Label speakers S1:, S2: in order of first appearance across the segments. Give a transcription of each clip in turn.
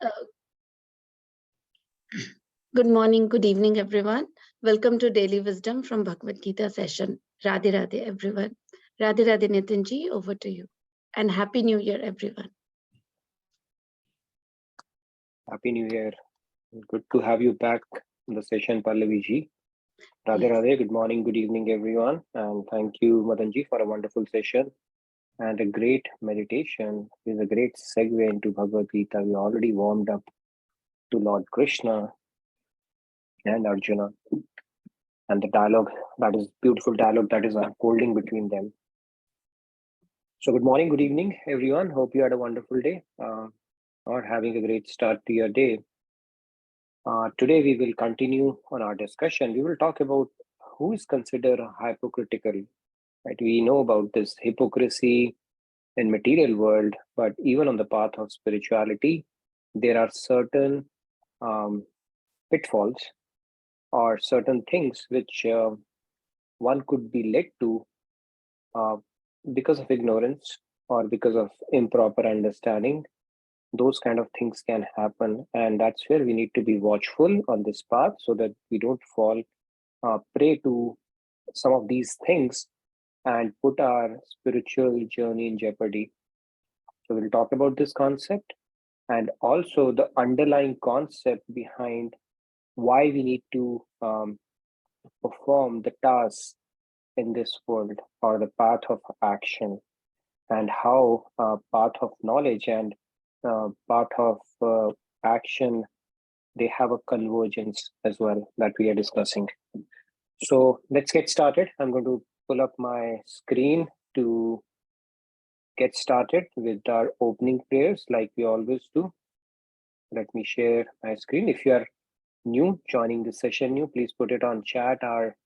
S1: Uh, Good morning, good evening, everyone. Welcome to Daily Wisdom from Bhagavad Gita session. Radhe Radhe, everyone. Radhe Radhe, Nitinji, over to you. And Happy New Year, everyone.
S2: Happy New Year. Good to have you back in the session, Pallavi ji. Radhe
S1: Yes.
S2: Radhe, good morning, good evening, everyone. And thank you, Madan ji, for a wonderful session and a great meditation. Is a great segue into Bhagavad Gita. We already warmed up to Lord Krishna and Arjuna and the dialogue, that is beautiful dialogue that is unfolding between them. So good morning, good evening, everyone. Hope you had a wonderful day or having a great start to your day. Today we will continue on our discussion. We will talk about who is considered hypocritical. Right? We know about this hypocrisy in material world, but even on the path of spirituality, there are certain pitfalls or certain things which one could be led to because of ignorance or because of improper understanding. Those kind of things can happen, and that's where we need to be watchful on this path so that we don't fall prey to some of these things and put our spiritual journey in jeopardy. So we'll talk about this concept and also the underlying concept behind why we need to perform the tasks in this world or the path of action, and how path of knowledge and path of action, they have a convergence as well that we are discussing. So let's get started. I'm going to pull up my screen to get started with our opening prayers like we always do. Let me share my screen. If you are new, joining the session new, please put it on chat. Our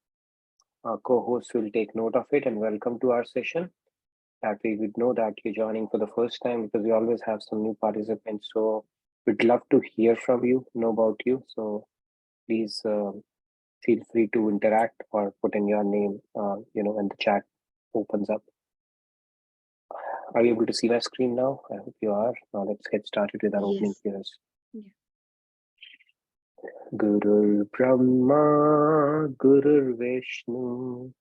S2: co-host will take note of it and welcome to our session. That we would know that you're joining for the first time, because we always have some new participants. So we'd love to hear from you, know about you. So please feel free to interact or put in your name, when the chat opens up. Are you able to see my screen now? I hope you are. Now let's get started with our opening prayers.
S1: Yeah.
S2: Gurur Brahma, Gurur Vishnu,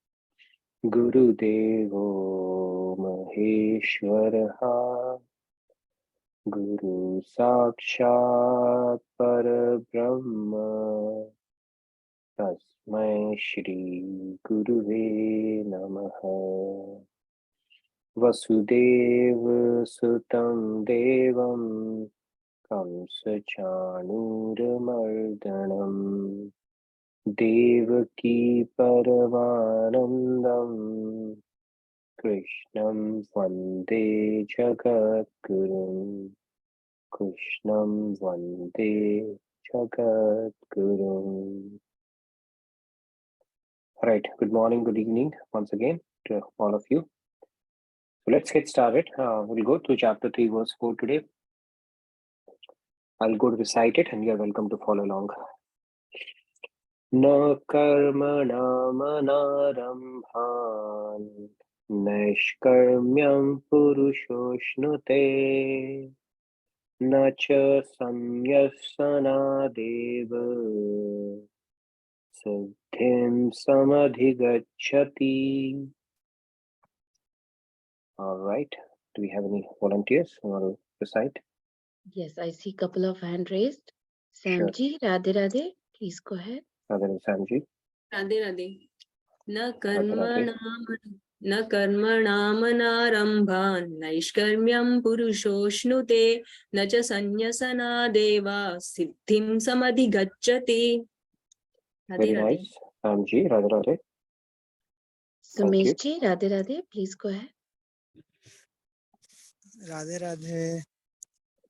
S2: Guru Devo Maheshwaraha, Guru Sakshat Parabrahma, Tasmai Shri Guruve Namaha. Vasudeva Sutam Devam Kamsachanuramardanam Devaki Paramanandam Krishnam Vande Jagadgurum. Krishnam Vande Jagadgurum. Right. Good morning, good evening once again to all of you. So let's get started. We'll go to chapter 3, verse 4 today. I'll go to recite it and you're welcome to follow along. Na karma manarambhan nishkarmyam purushoshnute na cha samyasana deva siddhim samadhigacchati. All right. Do we have any volunteers who want to recite?
S1: Yes, I see a couple of hand raised. Samji, Radhe Radhe, please go ahead.
S2: Radhe Samji.
S3: Radhe Radhe. न कर्मणामनारम्भान् नैष्कर्म्यं पुरुषोऽश्नुते न च संन्यसनादेवा सिद्धिं समधिगच्छति.
S2: Very nice. Samji, Radhe Radhe.
S1: Sumeshji, Radhe Radhe, please go ahead.
S4: Radhe Radhe.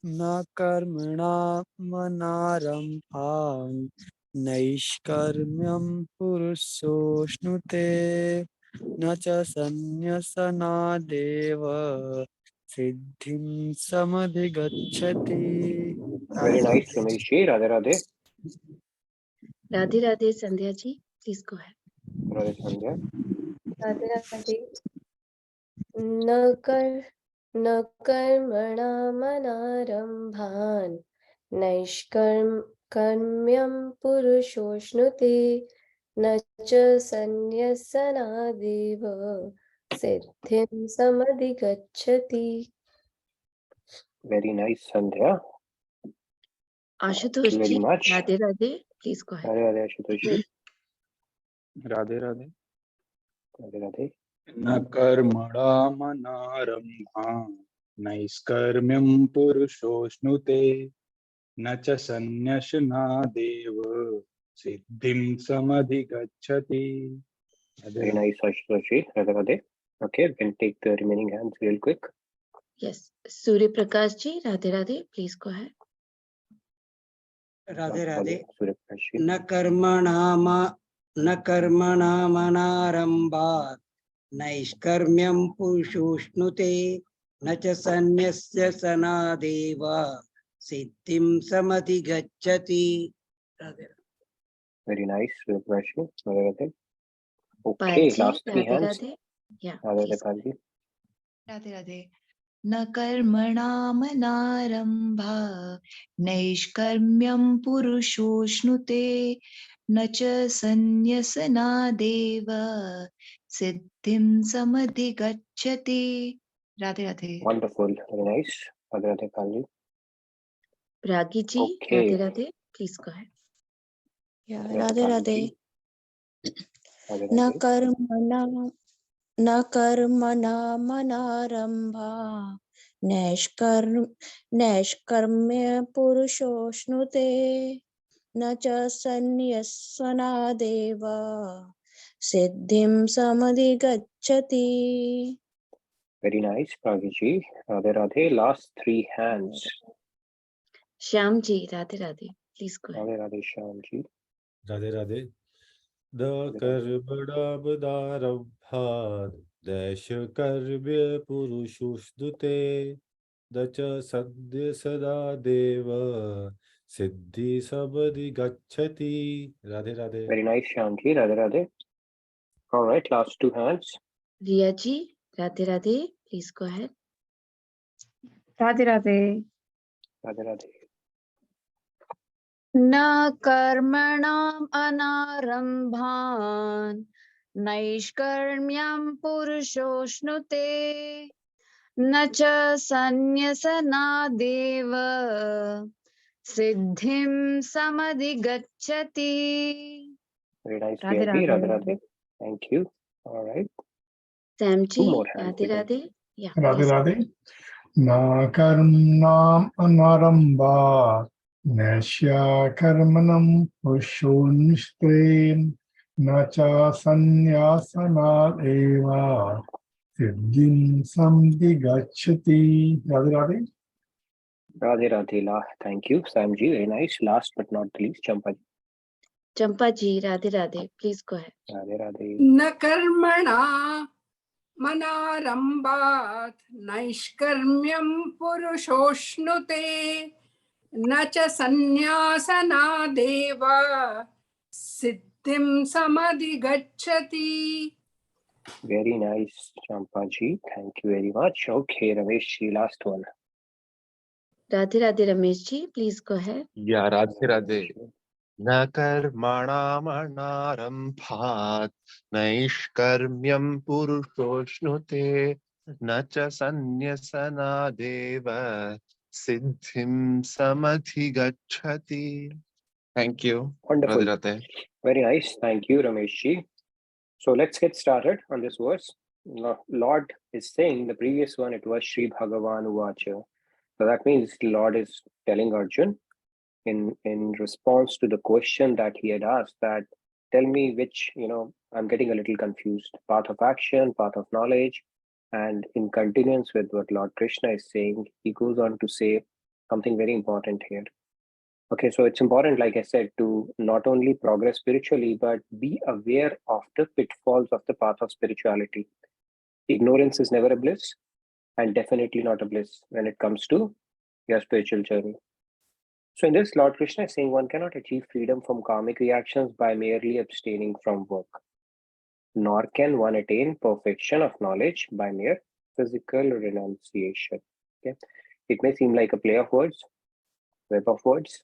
S4: Na karmanamanaarambhan naishkarmyam purusoshnute na cha sannyasana deva siddhim samadhigacchati.
S2: Very nice, Sumeshji. Radhe Radhe.
S1: Radhe Radhe, Sandhya ji, please go ahead.
S2: Radhe Sandhya.
S5: Radhe Radhe. न कर्मणामनारम्भान् नैष्कर्म्यं पुरुषोऽश्नुते न च सन्न्यसनादेव सिद्धिं समधिगच्छति.
S2: Very nice, Sandhya. Thank
S1: Ashutosh
S2: you very
S1: ji,
S2: much.
S1: Radhe Radhe. Please go ahead.
S2: Radhe Radhe, Ashutosh ji.
S4: Radhe Radhe.
S2: Radhe Radhe.
S4: न कर्मणामनारम्भा नैष्कर्म्यं पुरुषोऽश्नुते न च सन्न्यसनादेव सिद्धिं समधिगच्छति. Radhe
S2: Very
S4: Radhe.
S2: nice, Ashutosh ji. Radhe Radhe. Okay, we can take the remaining hands real quick.
S1: Yes. Surya Prakash ji, Radhe Radhe. Please go ahead.
S6: Radhe Radhe.
S2: Surya Prakash ji.
S6: न कर्मणामनारम्भात् नैष्कर्म्यं पुरुषोऽश्नुते न च सन्न्यस्य सनादेव सिद्धिं समधिगच्छति. Radhe.
S2: Very nice, Surya Prakash ji. Radhe Radhe. Okay,
S1: Parji,
S2: last three
S1: Radhe
S2: hands.
S1: Radhe. Yeah,
S2: Radhe Radhe,
S1: please.
S2: Parji.
S7: Radhe Radhe. न कर्मणामनारम्भा नैष्कर्म्यं पुरुषोऽश्नुते न च सन्न्यसनादेव सिद्धिं समधिगच्छति. Radhe Radhe.
S2: Wonderful. Very nice. Radhe Radhe, Parji.
S1: Ragi ji,
S2: Okay.
S1: Radhe Radhe. Please go ahead.
S5: Yeah,
S2: Radhe
S5: Radhe Radhe.
S2: Radhe. Radhe
S5: न
S2: Radhe.
S5: कर्मणामनारम्भा नैष्कर्म्य पुरुषोऽश्नुते न च सन्न्यसनादेव सिद्धिं समधिगच्छति.
S2: Very nice, Pragi ji. Radhe Radhe. Last three hands.
S1: Shyam ji, Radhe Radhe. Please go ahead.
S2: Radhe Radhe, Shyam ji.
S8: Radhe Radhe. द कर्मणावदारब्धात् दैशकर्म्य पुरुषोऽश्नुते द च सद्य सदा देव सिद्धि समधिगच्छति. Radhe Radhe.
S2: Very nice, Shyam ji. Radhe Radhe. All right, last two hands.
S1: Riya ji, Radhe Radhe. Please go ahead.
S9: Radhe Radhe.
S2: Radhe Radhe.
S9: न कर्मणाम् अनारम्भान् नैष्कर्म्यं पुरुषोऽश्नुते न च सन्न्यसनादेव सिद्धिं समधिगच्छति.
S2: Very nice,
S9: Radhe
S2: Priya ji.
S9: Radhe.
S2: Radhe Radhe. Thank you. All right.
S1: Sam
S2: Two
S1: ji,
S2: more hands.
S1: Radhe Radhe. Yeah,
S10: Radhe
S1: please.
S10: Radhe. Na karmnam anarambha nashya karmanam pushonishte na cha sanyasana eva siddhim samdigachati. Radhe Radhe.
S2: Radhe Radhe. Thank you, Sam ji. Very nice. Last but not the least, Champa ji.
S1: Champa ji, Radhe Radhe. Please go ahead.
S2: Radhe Radhe.
S11: न कर्मणा मनारम्भात् नैष्कर्म्यं पुरुषोऽश्नुते न च सन्न्यासनादेव सिद्धिं समधिगच्छति.
S2: Very nice, Champa ji. Thank you very much. Okay, Ramesh ji, last one.
S1: Radhe Radhe, Ramesh ji. Please go ahead.
S8: या राधे राधे. न कर्मणामनारम्भात् नैष्कर्म्यं पुरुषोऽश्नुते न च सन्न्यसनादेव सिद्धिं समधिगच्छति. Thank you.
S2: Wonderful.
S8: Radhe Radhe.
S2: Very nice. Thank you, Ramesh ji. So let's get started on this verse. Lord is saying, the previous one, it was Sri Bhagavan Uvacha. So that means the Lord is telling Arjun in response to the question that he had asked, that tell me which, I'm getting a little confused, path of action, path of knowledge. And in continuance with what Lord Krishna is saying, he goes on to say something very important here. Okay, so it's important, like I said, to not only progress spiritually, but be aware of the pitfalls of the path of spirituality. Ignorance is never a bliss, and definitely not a bliss when it comes to your spiritual journey. So in this, Lord Krishna is saying one cannot achieve freedom from karmic reactions by merely abstaining from work, nor can one attain perfection of knowledge by mere physical renunciation. Okay, it may seem like a play of words, web of words,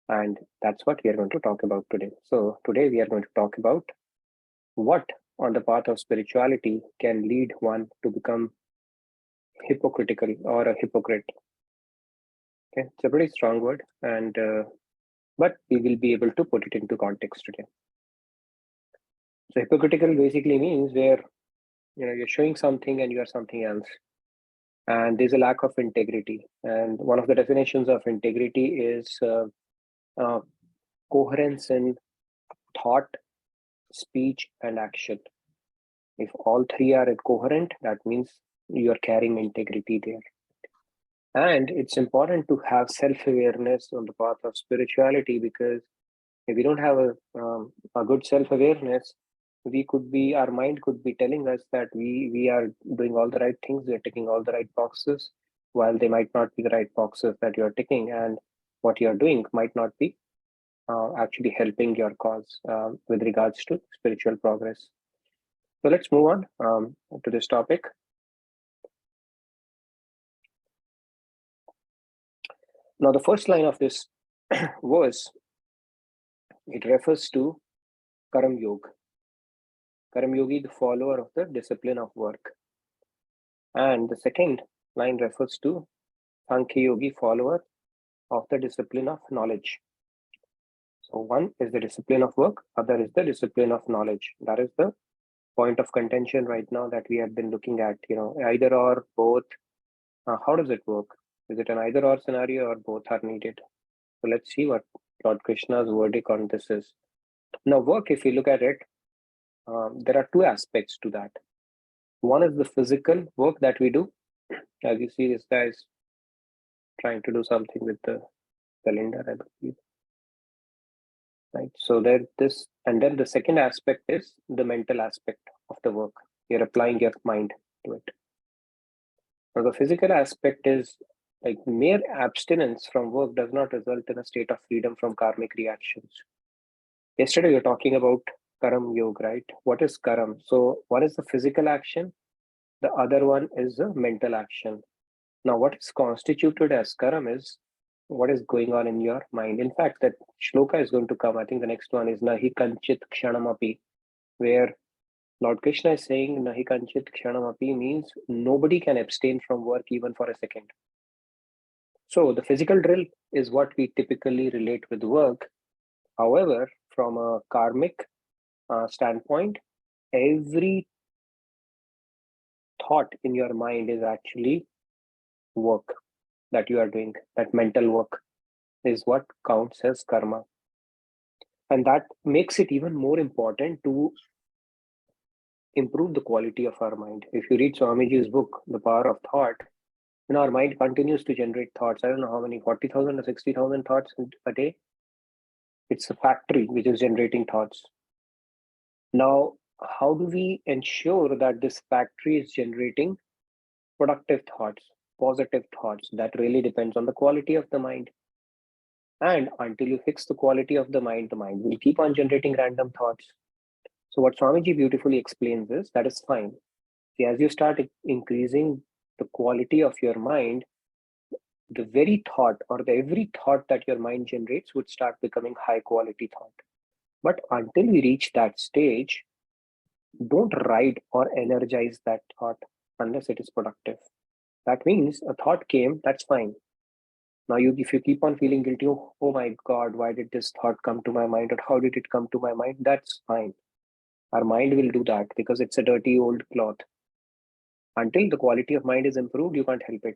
S2: and that's what we are going to talk about today. So today we are going to talk about what on the path of spirituality can lead one to become hypocritical or a hypocrite. Okay, it's a pretty strong word, and but we will be able to put it into context today. So hypocritical basically means where you're showing something and you are something else, and there's a lack of integrity. And one of the definitions of integrity is coherence in thought, speech, and action. If all three are coherent, that means you are carrying integrity there. And it's important to have self-awareness on the path of spirituality, because if we don't have a good self-awareness, our mind could be telling us that we are doing all the right things, we are ticking all the right boxes, while they might not be the right boxes that you are ticking, and what you are doing might not be actually helping your cause with regards to spiritual progress. So let's move on to this topic. Now, the first line of this verse, it refers to Karam Yoga. Karam Yogi, the follower of the discipline of work. And the second line refers to Sankhya Yogi, follower of the discipline of knowledge. So one is the discipline of work, other is the discipline of knowledge. That is the point of contention right now that we have been looking at, either or, both. How does it work? Is it an either or scenario, or both are needed? So let's see what Lord Krishna's verdict on this is. Now, work, if you look at it, there are two aspects to that. One is the physical work that we do. As you see, this guy is trying to do something with the cylinder, I believe. Right. So there this, and then the second aspect is the mental aspect of the work. You're applying your mind to it. Now, the physical aspect is like mere abstinence from work does not result in a state of freedom from karmic reactions. Yesterday, we were talking about Karam Yoga, right? What is Karam? So one is the physical action. The other one is the mental action. Now, what is constituted as Karam is what is going on in your mind. In fact, that shloka is going to come. I think the next one is Nahi Kanchit Kshanamapi, where Lord Krishna is saying Nahi Kanchit Kshanamapi means nobody can abstain from work even for a second. So the physical drill is what we typically relate with work. However, from a karmic standpoint, every thought in your mind is actually work that you are doing. That mental work is what counts as karma. And that makes it even more important to improve the quality of our mind. If you read Swamiji's book, The Power of Thought, our mind continues to generate thoughts. I don't know how many, 40,000 or 60,000 thoughts a day. It's a factory which is generating thoughts. Now, how do we ensure that this factory is generating productive thoughts, positive thoughts? That really depends on the quality of the mind. And until you fix the quality of the mind will keep on generating random thoughts. So what Swamiji beautifully explains is that is fine. See, as you start increasing the quality of your mind, the very thought or the every thought that your mind generates would start becoming high quality thought. But until we reach that stage, don't ride or energize that thought unless it is productive. That means a thought came, that's fine. Now, if you keep on feeling guilty, oh my God, why did this thought come to my mind, or how did it come to my mind? That's fine. Our mind will do that because it's a dirty old cloth. Until the quality of mind is improved, you can't help it.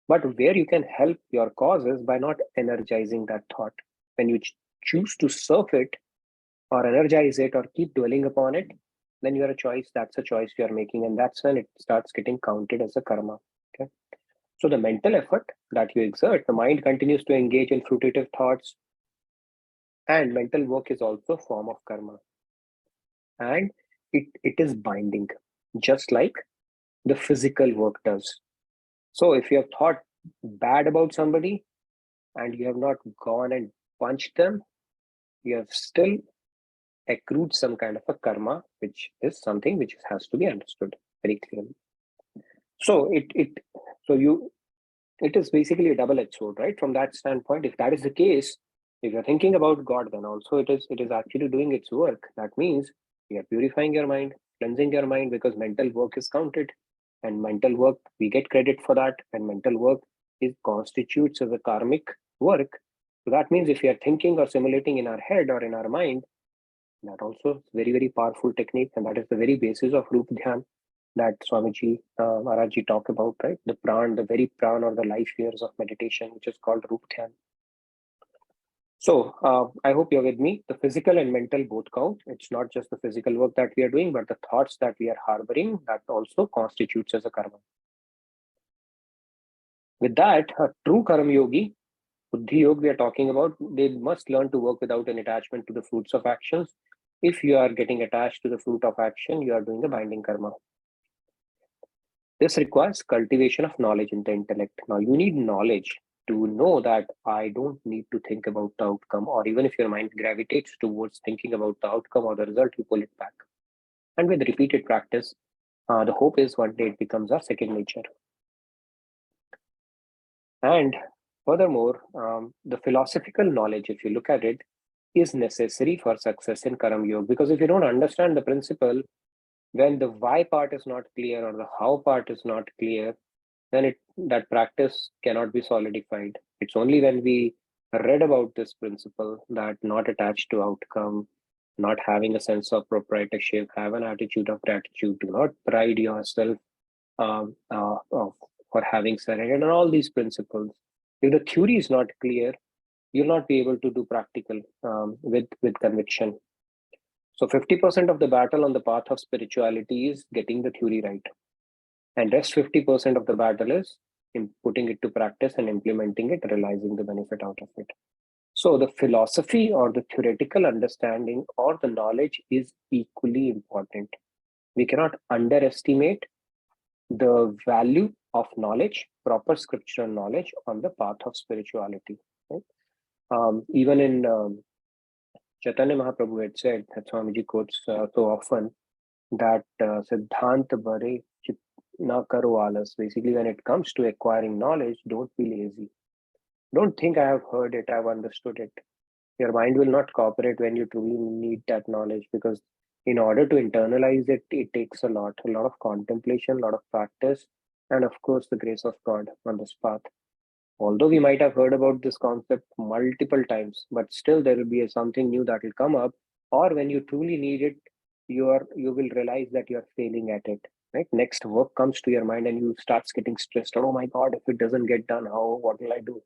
S2: But where you can help your cause is by not energizing that thought. When you choose to surf it or energize it or keep dwelling upon it, then you are a choice. That's a choice you are making. And that's when it starts getting counted as a karma. Okay. So the mental effort that you exert, the mind continues to engage in fruitive thoughts, and mental work is also a form of karma. And it is binding, just like the physical work does. So if you have thought bad about somebody and you have not gone and punched them, you have still accrued some kind of a karma, which is something which has to be understood very clearly. So so you it is basically a double-edged sword, right? From that standpoint, if that is the case, if you're thinking about God, then also it is actually doing its work. That means you are purifying your mind, cleansing your mind, because mental work is counted, and mental work, we get credit for that, and mental work is constitutes as a karmic work. So that means if we are thinking or simulating in our head or in our mind, that also is very, very powerful technique, and that is the very basis of Rup Dhyan that Swamiji Maharajji talk about, right? The pran, the very pran or the life years of meditation, which is called Rup Dhyan. So I hope you're with me. The physical and mental both count. It's not just the physical work that we are doing, but the thoughts that we are harboring, that also constitutes as a karma. With that, a true karma yogi, Buddhi Yoga we are talking about, they must learn to work without an attachment to the fruits of actions. If you are getting attached to the fruit of action, you are doing a binding karma. This requires cultivation of knowledge in the intellect. Now, you need knowledge to know that I don't need to think about the outcome, or even if your mind gravitates towards thinking about the outcome or the result, you pull it back. And with repeated practice, the hope is one day it becomes our second nature. And furthermore, the philosophical knowledge, if you look at it, is necessary for success in Karma Yoga. Because if you don't understand the principle, when the why part is not clear or the how part is not clear, then that practice cannot be solidified. It's only when we read about this principle, that not attached to outcome, not having a sense of proprietorship, have an attitude of gratitude, do not pride yourself for having surrendered, and all these principles. If the theory is not clear, you'll not be able to do practical with conviction. So 50% of the battle on the path of spirituality is getting the theory right. And rest 50% of the battle is in putting it to practice and implementing it, realizing the benefit out of it. So the philosophy or the theoretical understanding or the knowledge is equally important. We cannot underestimate the value of knowledge, proper scriptural knowledge on the path of spirituality. Right? Even in Chaitanya Mahaprabhu had said, that Swamiji quotes so often, that Siddhant Bare Chit Na Karo Alas. Basically, when it comes to acquiring knowledge, don't be lazy. Don't think I have heard it, I've understood it. Your mind will not cooperate when you truly need that knowledge, because in order to internalize it, it takes a lot of contemplation, a lot of practice, and of course, the grace of God on this path. Although we might have heard about this concept multiple times, but still there will be something new that will come up, or when you truly need it, you will realize that you are failing at it. Right? Next work comes to your mind and you start getting stressed. Oh my God, if it doesn't get done, what will I do?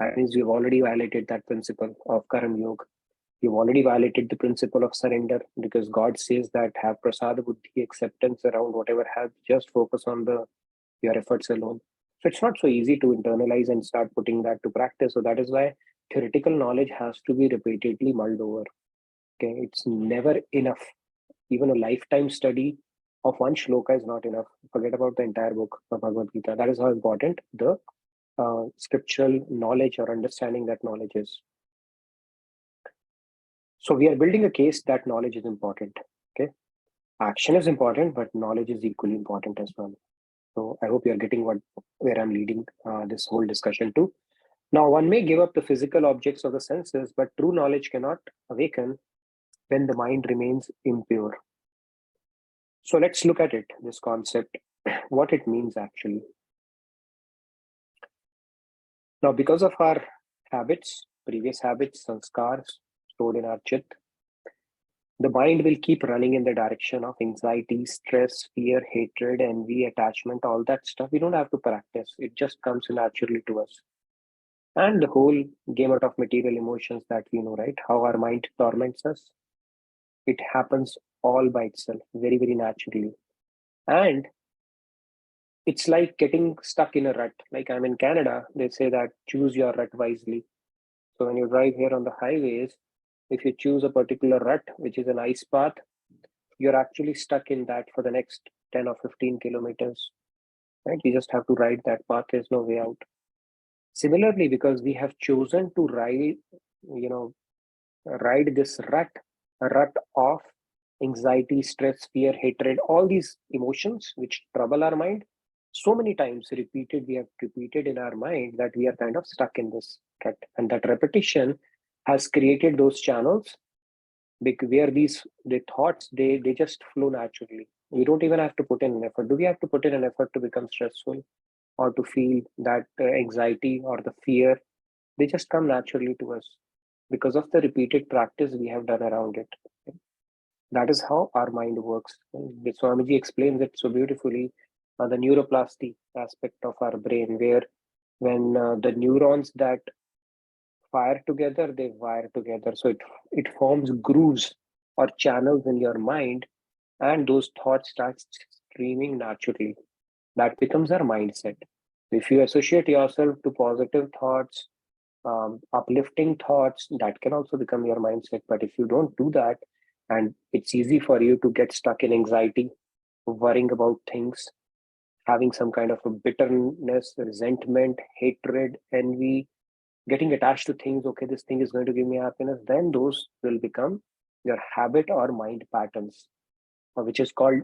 S2: That means you've already violated that principle of Karma Yoga. You've already violated the principle of surrender, because God says that have prasada buddhi, acceptance around whatever has, just focus on your efforts alone. So it's not so easy to internalize and start putting that to practice. So that is why theoretical knowledge has to be repeatedly mulled over. Okay, it's never enough. Even a lifetime study of one shloka is not enough. Forget about the entire book of Bhagavad Gita. That is how important the scriptural knowledge or understanding that knowledge is. So we are building a case that knowledge is important. Okay, action is important, but knowledge is equally important as well. So I hope you are getting where I'm leading this whole discussion to. Now, one may give up the physical objects of the senses, but true knowledge cannot awaken when the mind remains impure. So let's look at it, this concept, what it means actually. Now, because of our habits, previous habits, sanskars stored in our chit, the mind will keep running in the direction of anxiety, stress, fear, hatred, envy, attachment, all that stuff. We don't have to practice. It just comes naturally to us. And the whole gamut of material emotions that we know, right? How our mind torments us. It happens all by itself, very, very naturally. And it's like getting stuck in a rut. Like I'm in Canada, they say that choose your rut wisely. So when you drive here on the highways, if you choose a particular rut, which is an ice path, you're actually stuck in that for the next 10 or 15 kilometers, right? You just have to ride that path. There's no way out. Similarly, because we have chosen to ride this rut, a rut of anxiety, stress, fear, hatred, all these emotions which trouble our mind, so many times repeated, we have repeated in our mind that we are kind of stuck in this rut. And that repetition has created those channels where the thoughts, they just flow naturally. We don't even have to put in an effort. Do we have to put in an effort to become stressful or to feel that anxiety or the fear? They just come naturally to us because of the repeated practice we have done around it. That is how our mind works. Swamiji explains it so beautifully, the neuroplasty aspect of our brain, where when the neurons that fire together, they wire together. So it forms grooves or channels in your mind, and those thoughts start streaming naturally. That becomes our mindset. If you associate yourself to positive thoughts, uplifting thoughts, that can also become your mindset. But if you don't do that, and it's easy for you to get stuck in anxiety, worrying about things, having some kind of a bitterness, resentment, hatred, envy, getting attached to things, okay, this thing is going to give me happiness, then those will become your habit or mind patterns, which is called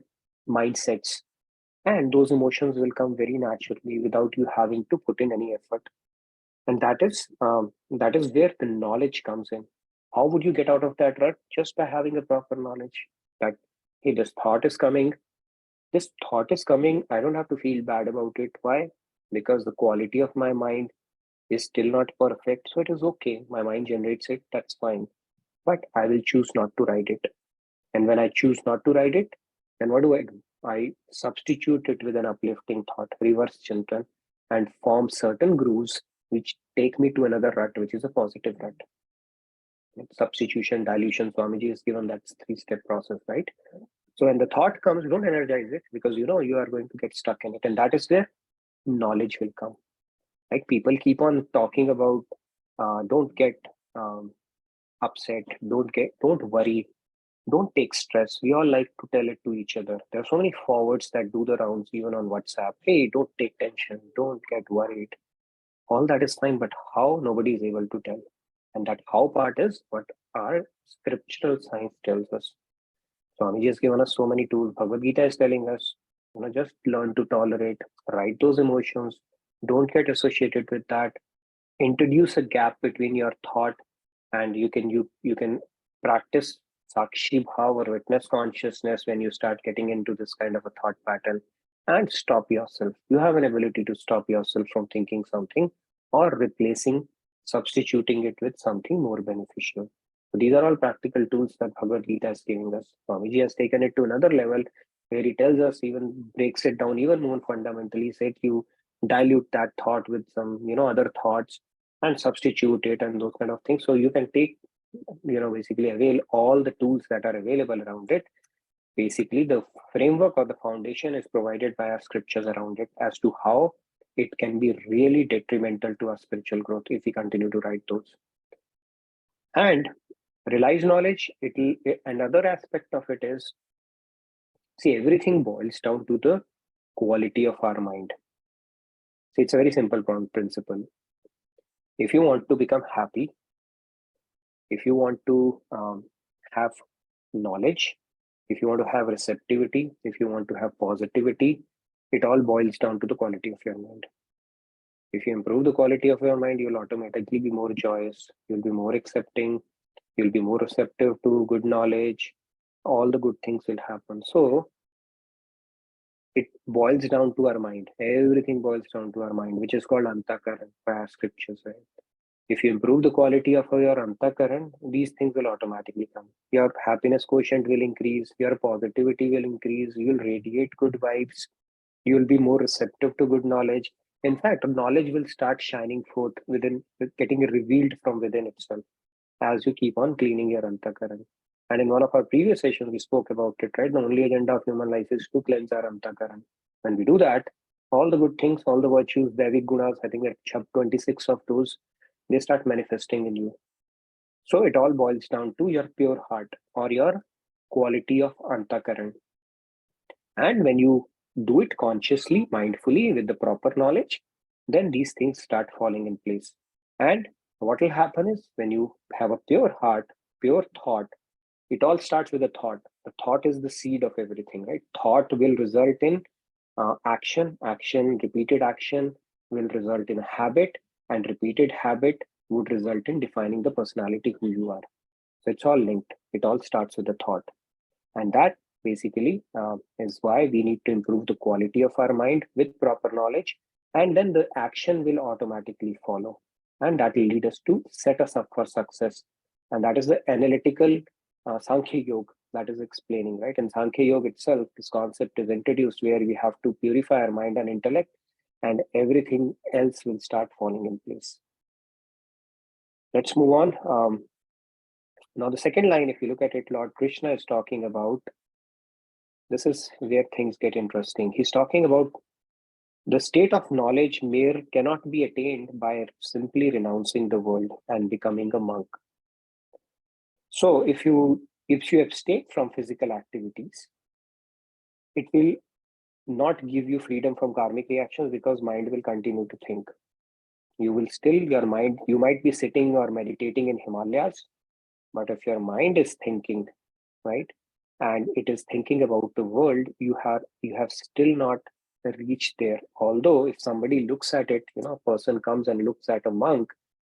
S2: mindsets. And those emotions will come very naturally without you having to put in any effort. And that is where the knowledge comes in. How would you get out of that rut? Just by having a proper knowledge that, hey, this thought is coming. This thought is coming. I don't have to feel bad about it. Why? Because the quality of my mind is still not perfect. So it is okay. My mind generates it. That's fine. But I will choose not to write it. And when I choose not to write it, then what do? I substitute it with an uplifting thought, reverse chintan, and form certain grooves which take me to another rut, which is a positive rut. Substitution, dilution, Swamiji has given that 3-step process, right? So when the thought comes, don't energize it, because you know you are going to get stuck in it. And that is where knowledge will come. Like people keep on talking about, don't get upset, don't worry, don't take stress. We all like to tell it to each other. There are so many forwards that do the rounds even on WhatsApp. Hey, don't take tension, don't get worried. All that is fine, but how, nobody is able to tell. And that how part is what our scriptural science tells us. Swamiji has given us so many tools. Bhagavad Gita is telling us, just learn to tolerate, write those emotions, don't get associated with that. Introduce a gap between your thought, and you can practice sakshi bhav or witness consciousness when you start getting into this kind of a thought pattern, and stop yourself. You have an ability to stop yourself from thinking something or replacing, substituting it with something more beneficial. So these are all practical tools that Bhagavad Gita is giving us. Swamiji has taken it to another level where he tells us, even breaks it down even more fundamentally. Said you dilute that thought with some other thoughts and substitute it and those kind of things. So you can take, basically avail all the tools that are available around it. Basically, the framework or the foundation is provided by our scriptures around it as to how it can be really detrimental to our spiritual growth if we continue to write those. And realize knowledge, another aspect of it is, see, everything boils down to the quality of our mind. So it's a very simple principle. If you want to become happy, if you want to have knowledge, if you want to have receptivity, if you want to have positivity, it all boils down to the quality of your mind. If you improve the quality of your mind, you'll automatically be more joyous, you'll be more accepting, you'll be more receptive to good knowledge, all the good things will happen. So it boils down to our mind. Everything boils down to our mind, which is called antakaran by our scriptures, right? If you improve the quality of your antakaran, these things will automatically come. Your happiness quotient will increase, your positivity will increase, you will radiate good vibes, you will be more receptive to good knowledge. In fact, knowledge will start shining forth within, getting revealed from within itself as you keep on cleaning your antakaran. And in one of our previous sessions, we spoke about it, right? The only agenda of human life is to cleanse our antakaran. When we do that, all the good things, all the virtues, Devic gunas, I think there are 26 of those, they start manifesting in you. So it all boils down to your pure heart or your quality of antakaran. And when you do it consciously, mindfully, with the proper knowledge, then these things start falling in place. And what will happen is, when you have a pure heart, pure thought, it all starts with a thought. The thought is the seed of everything, right? Thought will result in Action, repeated action will result in a habit, and repeated habit would result in defining the personality who you are. So it's all linked. It all starts with a thought. And that basically is why we need to improve the quality of our mind with proper knowledge. And then the action will automatically follow. And that will lead us to set us up for success. And that is the analytical Sankhya Yoga that is explaining, right? In Sankhya Yoga itself, this concept is introduced where we have to purify our mind and intellect, and everything else will start falling in place. Let's move on. Now, the second line, if you look at it, Lord Krishna is talking about, this is where things get interesting. He's talking about the state of knowledge mere cannot be attained by simply renouncing the world and becoming a monk. So if you abstain from physical activities, it will not give you freedom from karmic reactions because mind will continue to think. You might be sitting or meditating in Himalayas, but if your mind is thinking, right, and it is thinking about the world, you have still not reached there. Although if somebody looks at it, a person comes and looks at a monk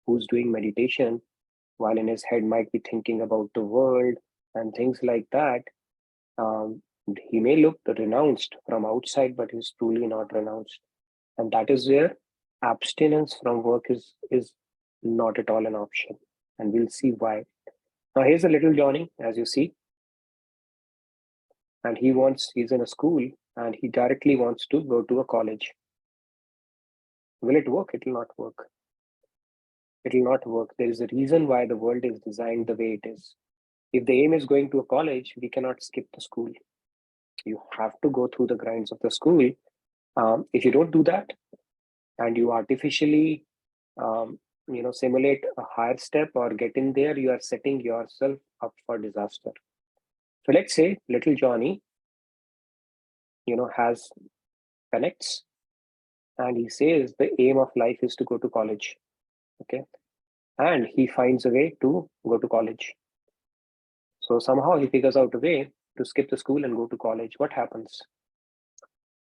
S2: who's doing meditation, while in his head might be thinking about the world and things like that, he may look renounced from outside, but he's truly not renounced. And that is where abstinence from work is not at all an option. And we'll see why. Now here's a little Johnny, as you see. And he's in a school and he directly wants to go to a college. Will it work? It will not work. It will not work. There is a reason why the world is designed the way it is. If the aim is going to a college, we cannot skip the school. You have to go through the grinds of the school. If you don't do that and you artificially simulate a higher step or get in there, you are setting yourself up for disaster. So let's say little Johnny, has connects and he says the aim of life is to go to college. Okay. And he finds a way to go to college. So somehow he figures out a way to skip the school and go to college. What happens?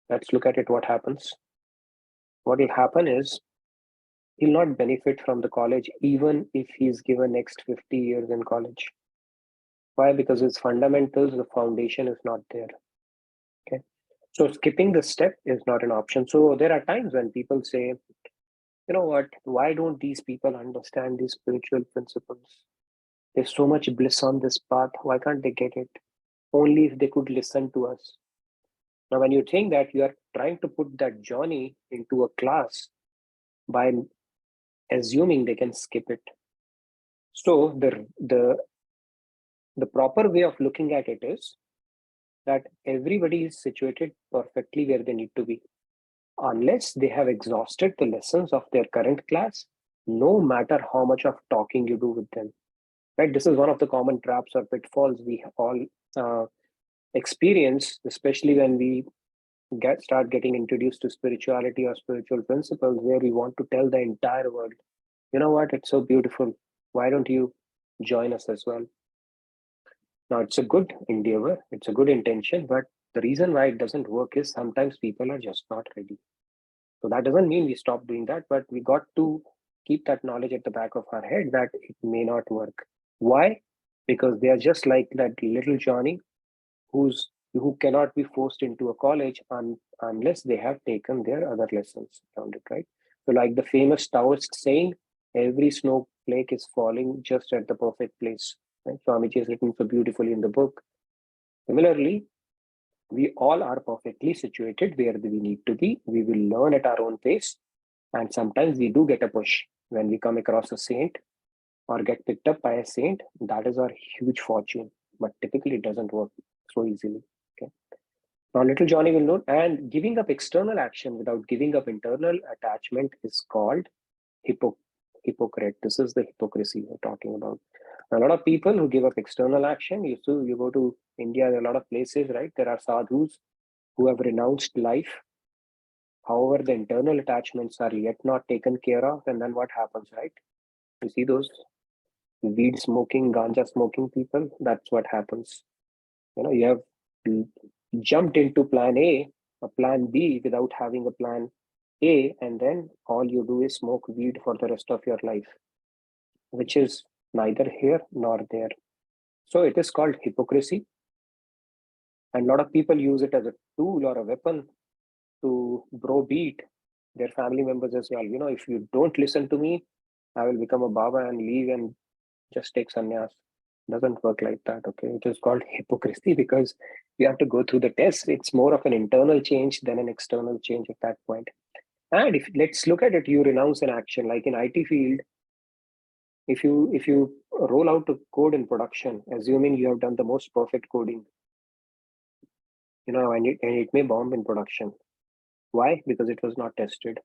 S2: Let's look at it. What happens? What will happen is he'll not benefit from the college even if he's given next 50 years in college. Why? Because his fundamentals, the foundation is not there. Okay. So skipping the step is not an option. So there are times when people say, you know what, why don't these people understand these spiritual principles? There's so much bliss on this path. Why can't they get it? Only if they could listen to us. Now, when you think that, you are trying to put that Johnny into a class by assuming they can skip it. So the proper way of looking at it is that everybody is situated perfectly where they need to be. Unless they have exhausted the lessons of their current class, no matter how much of talking you do with them. Right? This is one of the common traps or pitfalls we all experience, especially when we start getting introduced to spirituality or spiritual principles, where we want to tell the entire world, you know what, it's so beautiful. Why don't you join us as well? Now, it's a good endeavor, it's a good intention, but the reason why it doesn't work is sometimes people are just not ready. So that doesn't mean we stop doing that, but we got to keep that knowledge at the back of our head that it may not work. Why? Because they are just like that little Johnny who cannot be forced into a college unless they have taken their other lessons around it, right? So like the famous Taoist saying, every snowflake is falling just at the perfect place. Right? Swamiji has written so beautifully in the book. Similarly, we all are perfectly situated where we need to be. We will learn at our own pace. And sometimes we do get a push when we come across a saint or get picked up by a saint. That is our huge fortune. But typically it doesn't work so easily. Okay. Now little Johnny will know, and giving up external action without giving up internal attachment is called hypocrite. This is the hypocrisy we're talking about. A lot of people who give up external action, you go to India, there are a lot of places, right? There are sadhus who have renounced life. However, the internal attachments are yet not taken care of. And then what happens, right? You see those weed smoking, ganja smoking people? That's what happens. You have jumped into plan A a plan B without having a plan A, and then all you do is smoke weed for the rest of your life, which is neither here nor there. So it is called hypocrisy. And a lot of people use it as a tool or a weapon to browbeat their family members as well. You know, if you don't listen to me, I will become a Baba and leave and just take sannyas. Doesn't work like that. Okay, it is called hypocrisy because you have to go through the test. It's more of an internal change than an external change at that point. And if let's look at it, you renounce an action like in IT field. If you roll out a code in production, assuming you have done the most perfect coding, you know, and it may bomb in production. Why? Because it was not tested.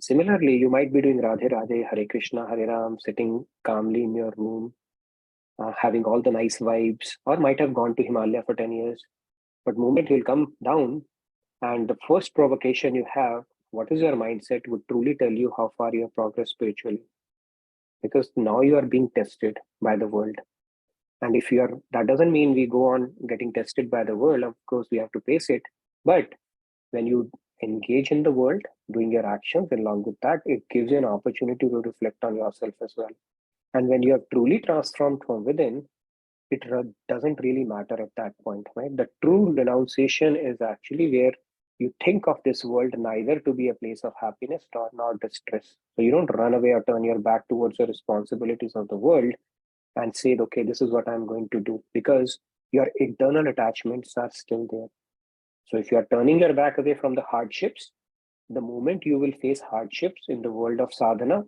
S2: Similarly, you might be doing Radhe Radhe, Hare Krishna, Hare Ram, sitting calmly in your room, having all the nice vibes, or might have gone to Himalaya for 10 years. But moment you'll come down, and the first provocation you have, what is your mindset, would truly tell you how far you have progressed spiritually. Because now you are being tested by the world. And if you are, that doesn't mean we go on getting tested by the world. Of course, we have to face it. But when you engage in the world, doing your actions along with that, it gives you an opportunity to reflect on yourself as well. And when you have truly transformed from within, it doesn't really matter at that point, right? The true renunciation is actually where you think of this world neither to be a place of happiness nor distress. So you don't run away or turn your back towards the responsibilities of the world and say, okay, this is what I'm going to do, because your internal attachments are still there. So if you are turning your back away from the hardships, the moment you will face hardships in the world of sadhana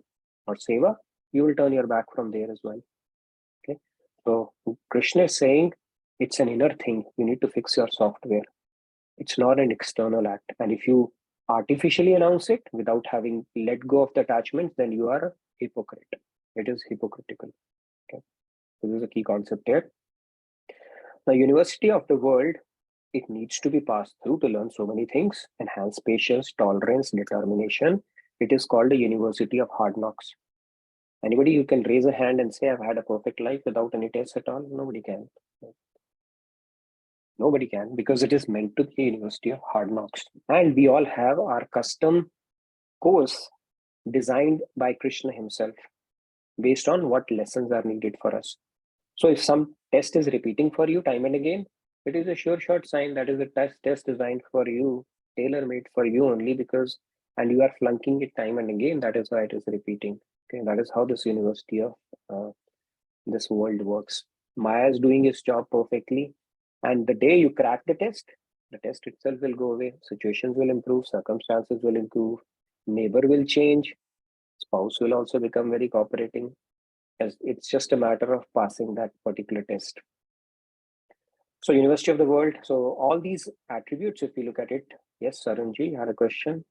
S2: or seva, you will turn your back from there as well. Okay. So Krishna is saying it's an inner thing. You need to fix your software. It's not an external act. And if you artificially announce it without having let go of the attachment, then you are a hypocrite. It is hypocritical. Okay. So this is a key concept here. The university of the world, it needs to be passed through to learn so many things, enhance patience, tolerance, determination. It is called a university of hard knocks. Anybody who can raise a hand and say, I've had a perfect life without any tests at all? Nobody can. Nobody can, because it is meant to be a university of hard knocks. And we all have our custom course designed by Krishna himself based on what lessons are needed for us. So if some test is repeating for you time and again, it is a sure shot sign that is a test designed for you, tailor-made for you only, because, and you are flunking it time and again, that is why it is repeating. Okay, that is how this university of this world works. Maya is doing its job perfectly, and the day you crack the test itself will go away. Situations will improve, circumstances will improve, neighbor will change, spouse will also become very cooperating. As it's just a matter of passing that particular test. So University of the World. So all these attributes, if we look at it, yes, Sarunji, you had a question.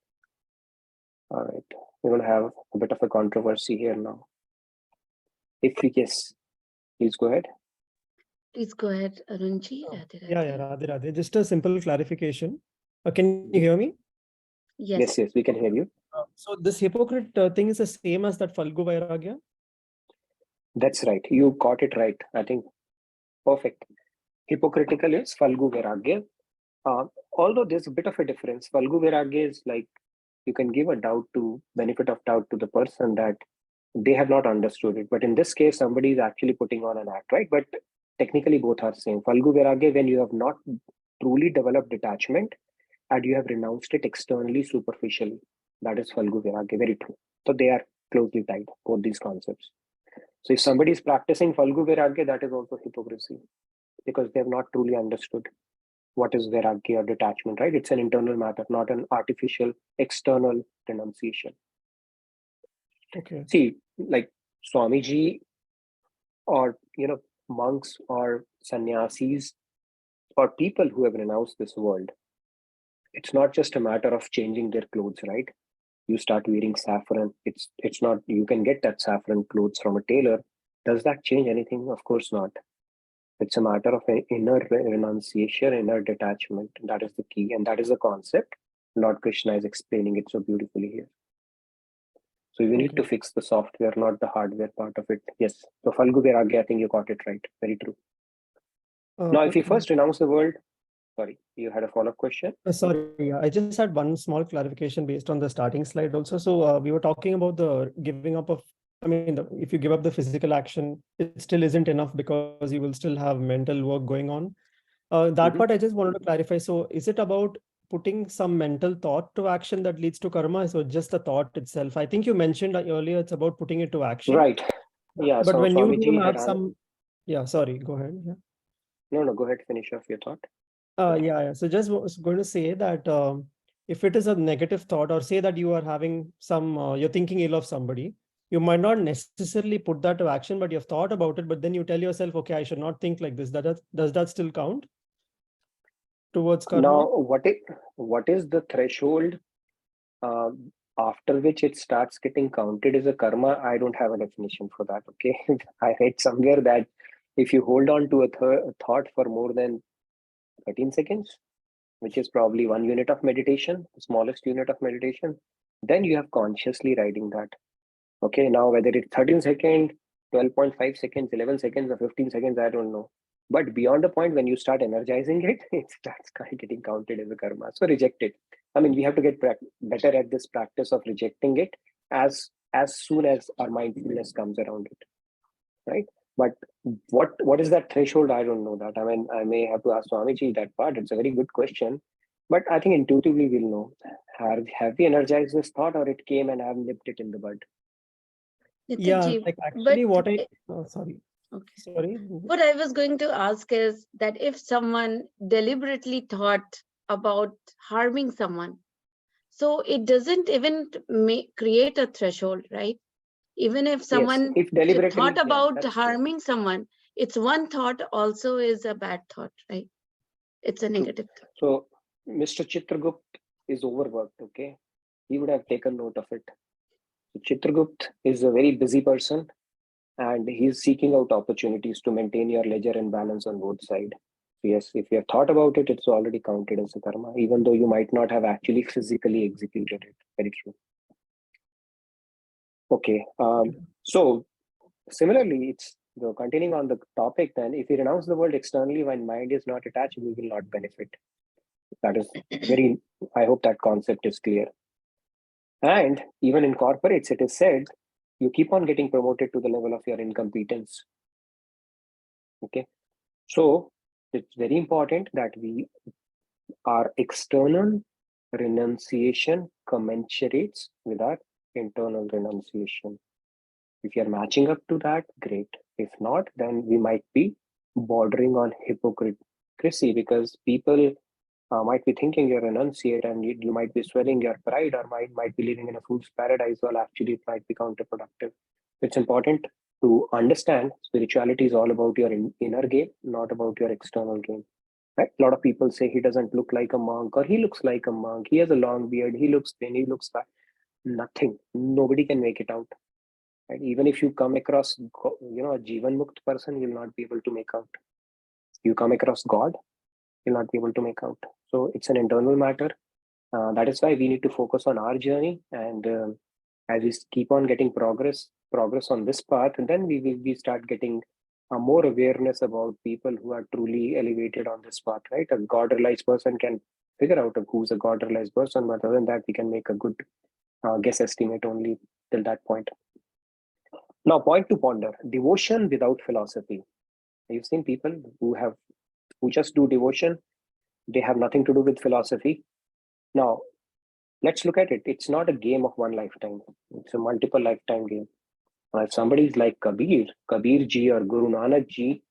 S2: All right, we're going to have a bit of a controversy here now. If we yes, please go ahead.
S1: Please go ahead, Arunji. Radhe Radhe.
S12: Yeah, Radhe Radhe. Just a simple clarification. Can you hear me?
S1: Yes.
S2: Yes, we can hear you.
S12: So this hypocrite thing is the same as that Falgu Vairagya?
S2: That's right. You got it right. I think perfect. Hypocritical is Falgu Vairagya. Although there's a bit of a difference. Falgu Vairagya is like you can give a benefit of doubt to the person that they have not understood it. But in this case, somebody is actually putting on an act, right? But technically both are same. Falgu Vairagya, when you have not truly developed detachment and you have renounced it externally, superficially. That is Falgu Vairagya, very true. So they are closely tied, both these concepts. So if somebody is practicing Falgu Vairagya, that is also hypocrisy, because they have not truly understood what is Vairagya or detachment, right? It's an internal matter, not an artificial external renunciation.
S12: Okay.
S2: See, like Swamiji or, monks or sannyasis or people who have renounced this world, it's not just a matter of changing their clothes, right? You start wearing saffron. It's not, you can get that saffron clothes from a tailor. Does that change anything? Of course not. It's a matter of an inner renunciation, inner detachment. That is the key. And that is the concept. Lord Krishna is explaining it so beautifully here. So you need to fix the software, not the hardware part of it. Yes. So Falgu Vairagya, I think you got it right. Very true. Now, if you first renounce the world, Sorry, you had a follow-up question?
S12: Sorry, I just had one small clarification based on the starting slide also. So we were talking about the giving up of, I mean, if you give up the physical action, it still isn't enough because you will still have mental work going on. That part I just wanted to clarify. So is it about putting some mental thought to action that leads to karma? So just the thought itself. I think you mentioned earlier it's about putting it to action.
S2: Right. Yeah.
S12: But
S2: So
S12: when you
S2: Swamiji
S12: have
S2: had
S12: some, yeah, sorry, go ahead. Yeah.
S2: no, go ahead, finish off your thought.
S12: Yeah. So just was going to say that if it is a negative thought, or say that you are having some, you're thinking ill of somebody, you might not necessarily put that to action, but you've thought about it, but then you tell yourself, okay, I should not think like this. Does that still count towards karma?
S2: Now, what is the threshold uh, after which it starts getting counted as a karma? I don't have a definition for that. Okay, I read somewhere that if you hold on to a thought for more than 13 seconds, which is probably 1 unit of meditation, the smallest unit of meditation, then you have consciously writing that. Okay, now whether it's 13 seconds, 12.5 seconds, 11 seconds, or 15 seconds, I don't know. But beyond the point, when you start energizing it, it starts getting counted as a karma. So reject it. I mean, we have to get better at this practice of rejecting it as soon as our mindfulness comes around it, right? But what is that threshold? I don't know that. I mean, I may have to ask Swamiji that part. It's a very good question. But I think intuitively we'll know. Have we energized this thought, or it came and have nipped it in the bud?
S12: Yeah,
S1: Nitinji,
S12: like actually
S1: but
S12: what I, sorry.
S1: okay.
S12: Sorry.
S1: What I was going to ask is that if someone deliberately thought about harming someone, so it doesn't even create a threshold, right? Even if someone
S2: if deliberately
S1: thought about
S2: that's
S1: harming someone, it's one thought also is a bad thought, right? It's a negative thought.
S2: So Mr. Chitragupt is overworked, okay? He would have taken note of it. So Chitragupt is a very busy person, and he's seeking out opportunities to maintain your ledger and balance on both sides. Yes, if you have thought about it, it's already counted as a karma, even though you might not have actually physically executed it. Very true. Okay. So similarly, it's continuing on the topic. Then, if we renounce the world externally when mind is not attached, we will not benefit. That is very. I hope that concept is clear. And even in corporates, it is said you keep on getting promoted to the level of your incompetence. Okay. So it's very important that our external renunciation commensurates with our internal renunciation. If you're matching up to that, great. If not, then we might be bordering on hypocrisy, because people might be thinking you're renunciate, and you might be swelling your pride, or might be living in a fool's paradise, while actually it might be counterproductive. It's important to understand spirituality is all about your inner game, not about your external game. Right? A lot of people say he doesn't look like a monk, or he looks like a monk. He has a long beard. He looks thin. He looks fat. Nothing. Nobody can make it out. Right? Even if you come across, a Jivan Mukt person, you'll not be able to make out. You come across God, you'll not be able to make out. So it's an internal matter. That is why we need to focus on our journey, and as we keep on getting progress on this path, and then we start getting more awareness about people who are truly elevated on this path. Right? A God realized person can figure out who's a God realized person, but other than that, we can make a good guess estimate only till that point. Now, point to ponder: devotion without philosophy. You've seen people who just do devotion. They have nothing to do with philosophy. Now, let's look at it. It's not a game of one lifetime. It's a multiple lifetime game. Now, if somebody is like Kabir Ji or Guru Nanak Ji,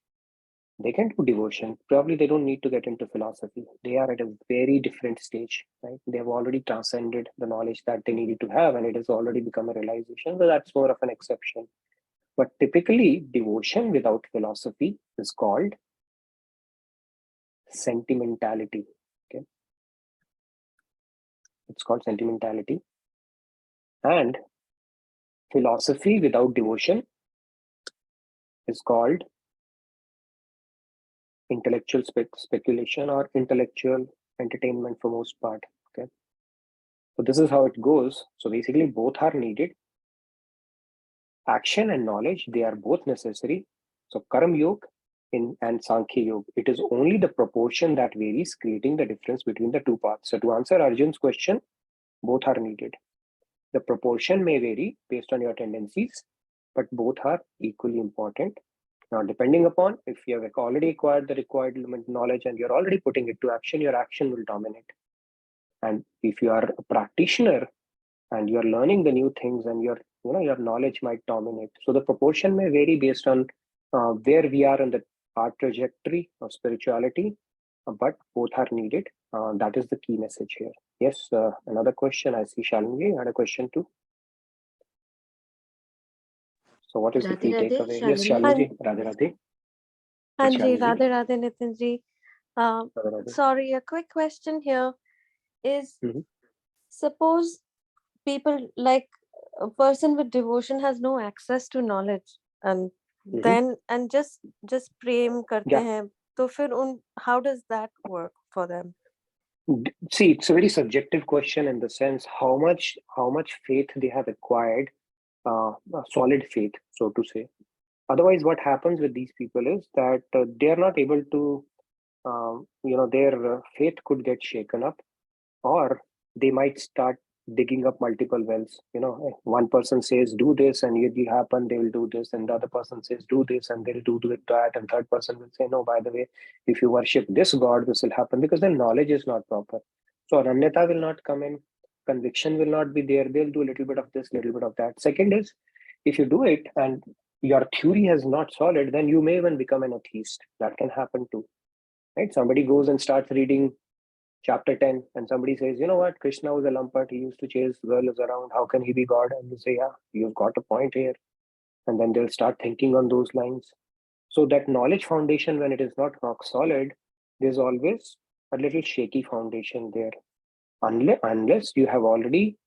S2: they can do devotion. Probably they don't need to get into philosophy. They are at a very different stage, right? They have already transcended the knowledge that they needed to have, and it has already become a realization. So that's more of an exception. But typically, devotion without philosophy is called sentimentality. Okay, it's called sentimentality. And philosophy without devotion is called intellectual speculation or intellectual entertainment for most part. Okay, so this is how it goes. So basically, both are needed. Action and knowledge, they are both necessary. So karma yoga and Sankhya Yoga. It is only the proportion that varies, creating the difference between the two paths. So to answer Arjun's question, both are needed. The proportion may vary based on your tendencies, but both are equally important. Now, depending upon if you have already acquired the required knowledge and you're already putting it to action, your action will dominate. And if you are a practitioner and you're learning the new things, and your knowledge might dominate. So the proportion may vary based on where we are in the our trajectory of spirituality, but both are needed. That is the key message here. Yes, another question. I see Shalini had a question too. So what is the key
S1: Radhe,
S2: takeaway? Yes,
S1: Shalini.
S2: Shalini, Radhe Radhe.
S13: Anji,
S2: Shalini.
S13: Radhe Radhe Nitin ji.
S2: Radhe Radhe.
S13: Sorry, a quick question here is,
S2: Mhm.
S13: suppose people like a person with devotion has no access to knowledge, and then just prem karte
S2: Yeah.
S13: hain, to fir how does that work for them?
S2: See, it's a very subjective question in the sense how much faith they have acquired, solid faith, so to say. Otherwise, what happens with these people is that they are not able to, their faith could get shaken up, or they might start digging up multiple wells. One person says do this and it will happen, they will do this, and the other person says do this and they'll do that, and third person will say no, by the way, if you worship this god, this will happen, because their knowledge is not proper. So ananyata will not come in, conviction will not be there. They'll do a little bit of this, little bit of that. Second is, if you do it and your theory is not solid, then you may even become an atheist. That can happen too, right? Somebody goes and starts reading chapter 10 and somebody says, you know what, Krishna was a lumpert, he used to chase girls around, how can he be god? And you say, yeah, you've got a point here. And then they'll start thinking on those lines. So that knowledge foundation, when it is not rock solid, there's always a little shaky foundation there, unless you have already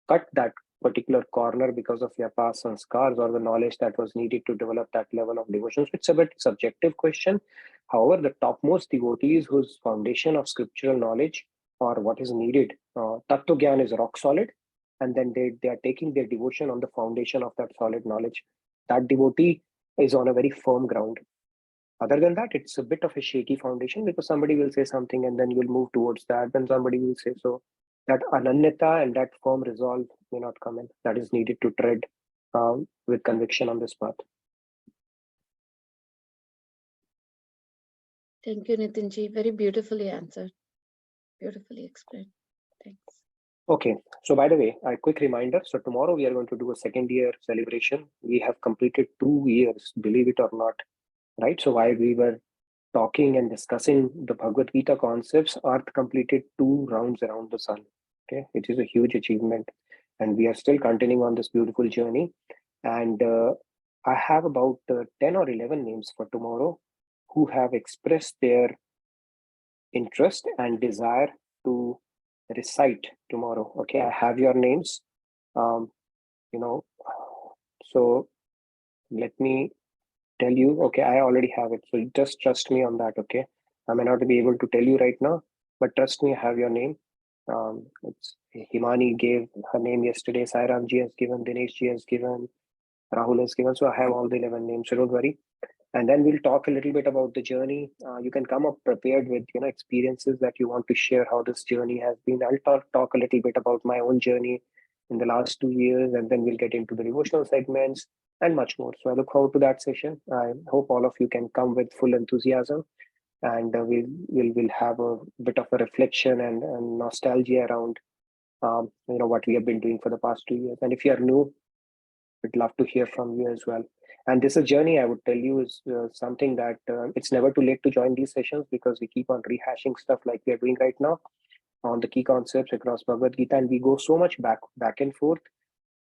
S2: cut that particular corner because of your past sanskars or the knowledge that was needed to develop that level of devotion. So it's a bit subjective question. However, the topmost devotees whose foundation of scriptural knowledge or what is needed, Tattva Gyan is rock solid, and then they are taking their devotion on the foundation of that solid knowledge. That devotee is on a very firm ground. Other than that, it's a bit of a shaky foundation because somebody will say something and then you'll move towards that, then somebody will say so. That ananyata and that firm resolve may not come in. That is needed to tread with conviction on this path.
S1: Thank you, Nitinji. Very beautifully answered. Beautifully explained. Thanks.
S2: Okay. So by the way, a quick reminder. So tomorrow we are going to do a second year celebration. We have completed 2 years, believe it or not, right? So while we were talking and discussing the Bhagavad Gita concepts, Earth completed 2 rounds around the sun. Okay, it is a huge achievement, and we are still continuing on this beautiful journey. And I have about 10 or 11 names for tomorrow who have expressed their interest and desire to recite tomorrow. Okay, I have your names. So let me tell you. Okay, I already have it. So just trust me on that. Okay, I may not be able to tell you right now, but trust me, I have your name. It's Himani gave her name yesterday. Sairam ji has given. Dinesh ji has given. Rahul has given. So I have all the 11 names. So don't worry. And then we'll talk a little bit about the journey. You can come up prepared with experiences that you want to share, how this journey has been. I'll talk a little bit about my own journey in the last 2 years, and then we'll get into the devotional segments and much more. So I look forward to that session. I hope all of you can come with full enthusiasm, and we'll have a bit of a reflection and nostalgia around what we have been doing for the past 2 years. And if you are new, we'd love to hear from you as well. And this is a journey, I would tell you, is something that it's never too late to join these sessions, because we keep on rehashing stuff like we are doing right now on the key concepts across Bhagavad Gita, and we go so much back and forth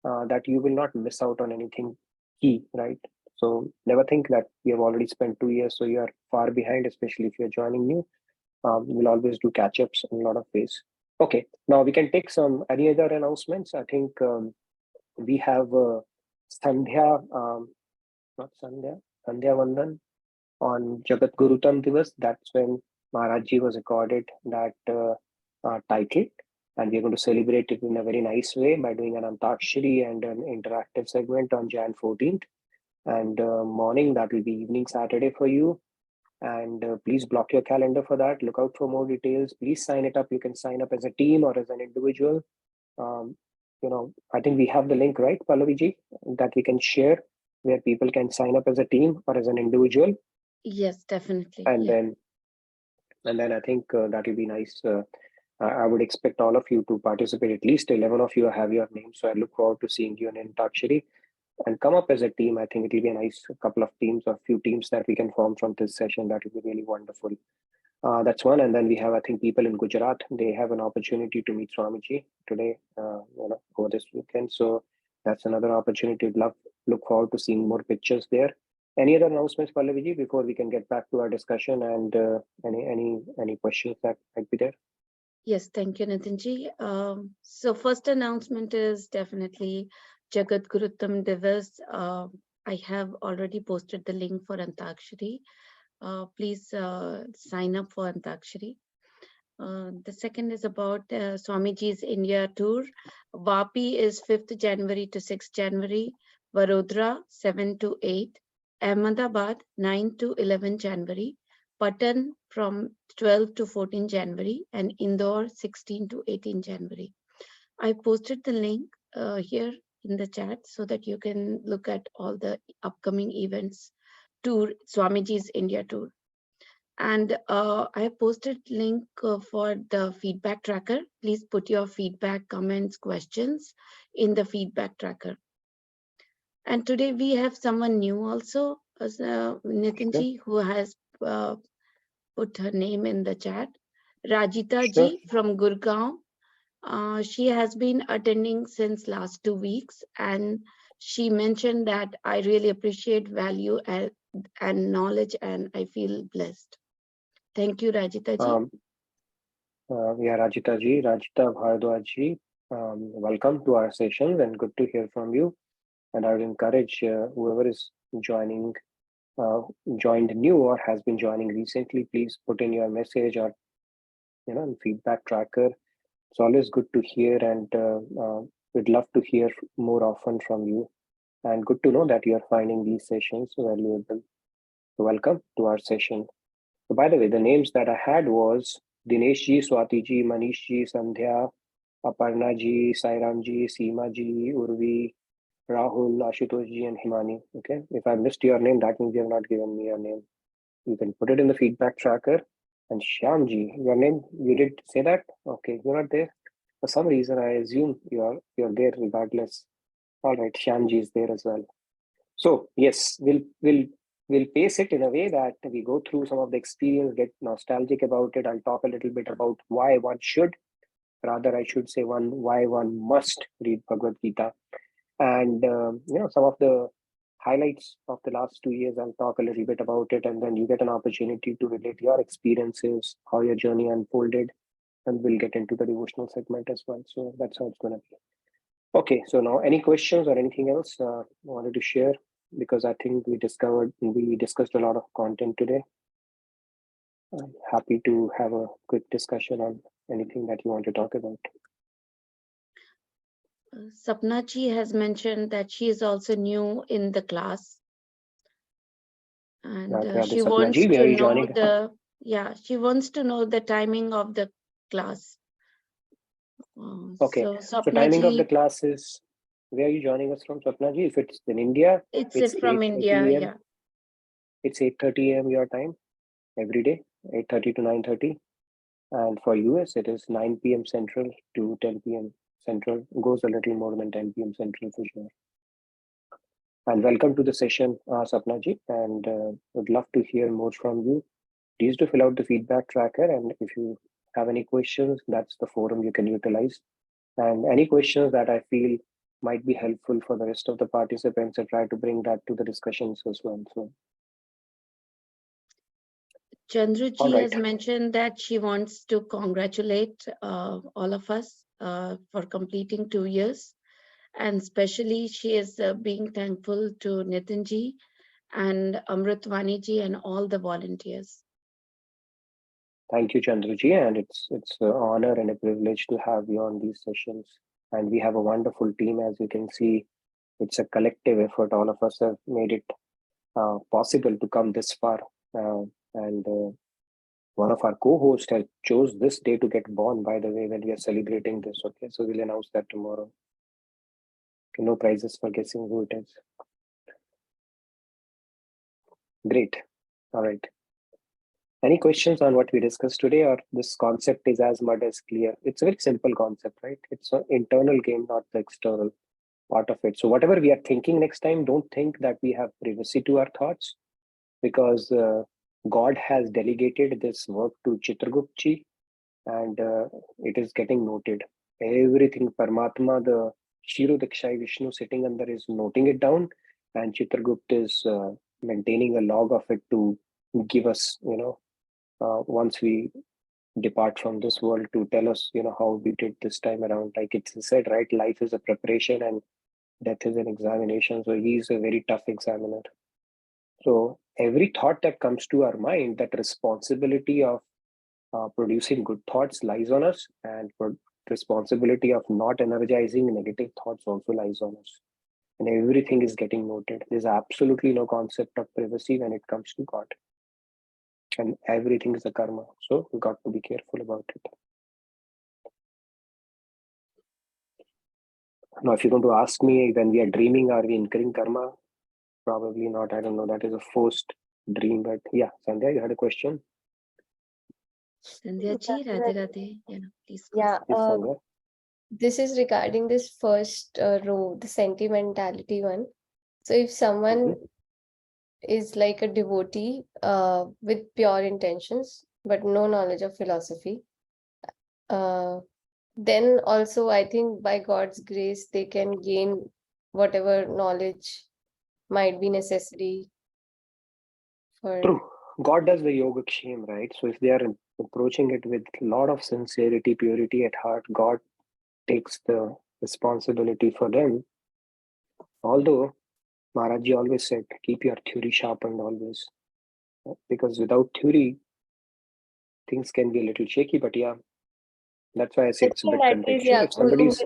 S2: that you will not miss out on anything key, right? So never think that we have already spent 2 years, so you are far behind, especially if you're joining new. We'll always do catch-ups in a lot of ways. Okay, now we can take any other announcements. I think we have Sandhya, not Sandhya Vandan on Jagat Gurutam Divas. That's when Maharaj Ji was accorded that title, and we're going to celebrate it in a very nice way by doing an Antakshari and an interactive segment on Jan 14th. And morning, that will be evening Saturday for you. And please block your calendar for that. Look out for more details. Please sign it up. You can sign up as a team or as an individual. I think we have the link, right, Pallaviji, that we can share where people can sign up as a team or as an individual.
S1: Yes, definitely.
S2: And
S1: Yeah.
S2: then I think that will be nice. I would expect all of you to participate. At least 11 of you have your names. So I look forward to seeing you in Antakshari and come up as a team. I think it will be a nice couple of teams or few teams that we can form from this session. That will be really wonderful. That's one. And then we have, I think, people in Gujarat. They have an opportunity to meet Swamiji today, over this weekend. So that's another opportunity. Look forward to seeing more pictures there. Any other announcements, Pallaviji, before we can get back to our discussion and any questions that might be there?
S1: Yes, thank you, Nitinji. So first announcement is definitely Jagat Guruttam Divas. I have already posted the link for Antakshari. Please sign up for Antakshari. The second is about Swamiji's India tour. Vapi is 5th January to 6th January. Vadodara 7 to 8. Ahmedabad 9 to 11 January. Patan from 12 to 14 January. And Indore 16 to 18 January. I posted the link here in the chat so that you can look at all the upcoming events. Tour, Swamiji's India tour. And I have posted link for the feedback tracker. Please put your feedback, comments, questions in the feedback tracker. And today we have someone new also, Nitinji, who has put her name in the chat. Rajita ji from Gurgaon. She has been attending since last 2 weeks, and she mentioned that I really appreciate value and knowledge, and I feel blessed. Thank you, Rajita ji.
S2: Rajita ji, Rajita Bhardwaj ji, welcome to our sessions and good to hear from you. And I would encourage whoever is joined new or has been joining recently, please put in your message or feedback tracker. It's always good to hear, and we'd love to hear more often from you. And good to know that you are finding these sessions valuable. So welcome to our session. So by the way, the names that I had was Dinesh ji, Swati ji, Manish ji, Sandhya, Aparna ji, Sairam ji, Seema ji, Urvi, Rahul, Ashutosh ji, and Himani. Okay, if I missed your name, that means you have not given me your name. You can put it in the feedback tracker. And Shyam ji, your name, you did say that? Okay, you're not there. For some reason, I assume you're there regardless. All right, Shyam ji is there as well. So yes, we'll pace it in a way that we go through some of the experience, get nostalgic about it. I'll talk a little bit about why one should, rather I should say why one must read Bhagavad Gita. And some of the highlights of the last 2 years, I'll talk a little bit about it, and then you get an opportunity to relate your experiences, how your journey unfolded, and we'll get into the devotional segment as well. So that's how it's going to be. Okay, so now any questions or anything else wanted to share? Because I think we discussed a lot of content today. I'm happy to have a quick discussion on anything that you want to talk about.
S1: Sapna ji has mentioned that she is also new in the class, and she wants to know she wants to know the timing of the class.
S2: Okay, so timing of the class is, where are you joining us from, Sapna ji? If it's in India,
S1: it's from India. Yeah,
S2: it's 8:30 a.m. your time every day, 8:30 to 9:30, and for US it is 9 p.m. Central to 10 p.m. Central. Goes a little more than 10 p.m. Central for sure. And welcome to the session, Sapna ji, and would love to hear more from you. Please do fill out the feedback tracker, and if you have any questions, that's the forum you can utilize. And any questions that I feel might be helpful for the rest of the participants, I try to bring that to the discussions as well. So
S1: Chandru ji has mentioned that she wants to congratulate all of us for completing 2 years. And especially she is being thankful to Nitin ji and Amritvani ji and all the volunteers.
S2: Thank you, Chandru ji, and it's an honor and a privilege to have you on these sessions. And we have a wonderful team, as you can see. It's a collective effort. All of us have made it possible to come this far. And one of our co-hosts has chose this day to get born, by the way, when we are celebrating this. Okay, so we'll announce that tomorrow. Okay, no prizes for guessing who it is. Great. All right. Any questions on what we discussed today, or this concept is as mud as clear? It's a very simple concept, right? It's an internal game, not the external part of it. So whatever we are thinking next time, don't think that we have privacy to our thoughts, because God has delegated this work to Chitraguptji, and it is getting noted. Everything Paramatma, the Shirodakshai Vishnu sitting under, is noting it down, and Chitragupta is maintaining a log of it to give us, once we depart from this world, to tell us, how we did this time around. Like it's said, right? Life is a preparation and death is an examination. So he's a very tough examiner. So every thought that comes to our mind, that responsibility of producing good thoughts lies on us, and responsibility of not energizing negative thoughts also lies on us. And everything is getting noted. There's absolutely no concept of privacy when it comes to God. And everything is a karma. So we got to be careful about it. Now, if you're going to ask me, when we are dreaming, are we incurring karma? Probably not. I don't know. That is a forced dream. But yeah, Sandhya, you had a question?
S1: Sandhya ji, Radhe Radhe. Yeah, please go.
S13: Yeah,
S2: Yes, Sandhya.
S13: this is regarding this first row, the sentimentality one. So if someone is like a devotee with pure intentions, but no knowledge of philosophy, then also I think by God's grace, they can gain whatever knowledge might be necessary for.
S2: True. God does the yogakshema, right? So if they are approaching it with a lot of sincerity, purity at heart, God takes the responsibility for them. Although Maharaji always said, keep your theory sharpened always. Because without theory, things can be a little shaky. But yeah, that's why I say it's a bit
S13: In that case,
S2: contextual.
S13: yeah,
S2: If somebody's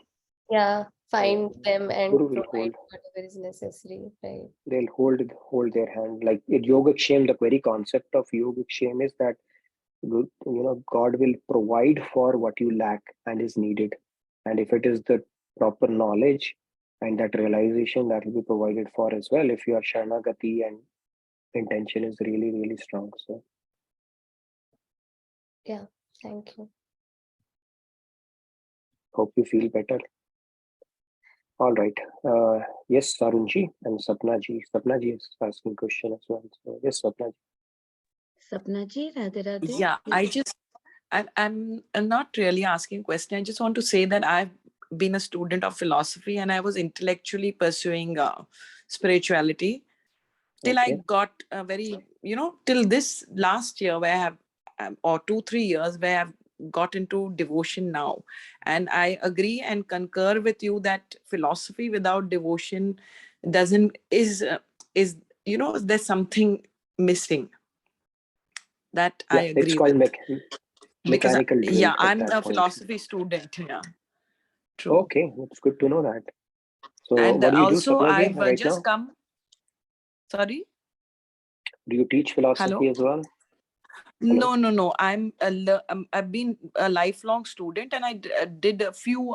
S13: find them and
S2: Guru will
S13: provide
S2: hold,
S13: whatever is necessary, right?
S2: they'll hold their hand. Like in yogakshema, the very concept of yogakshema is that God will provide for what you lack and is needed. And if it is the proper knowledge and that realization, that will be provided for as well, if your Sharanagati and intention is really, really strong. So
S13: Yeah, thank you.
S2: hope you feel better. All right. Yes, Sarunji and Sapnaji. Sapnaji is asking question as well. So yes, Sapnaji.
S1: Sapna ji, Radhe Radhe.
S14: Yeah,
S1: Please.
S14: I'm not really asking question. I just want to say that I've been a student of philosophy and I was intellectually pursuing spirituality till I got a very, till this last year where I have, or 2-3 years where I've got into devotion now. And I agree and concur with you that philosophy without devotion is there's something missing. That I agree
S2: it's called
S14: with.
S2: mechanical drill.
S14: I'm a philosophy student. Yeah, true.
S2: Okay, it's good to know that. So
S14: And
S2: what do you do,
S14: also
S2: Sapnaji,
S14: I've
S2: right
S14: just
S2: now?
S14: come. Sorry?
S2: Do you teach philosophy
S14: Hello?
S2: as well? Hello?
S14: No. I've been a lifelong student, and I did a few,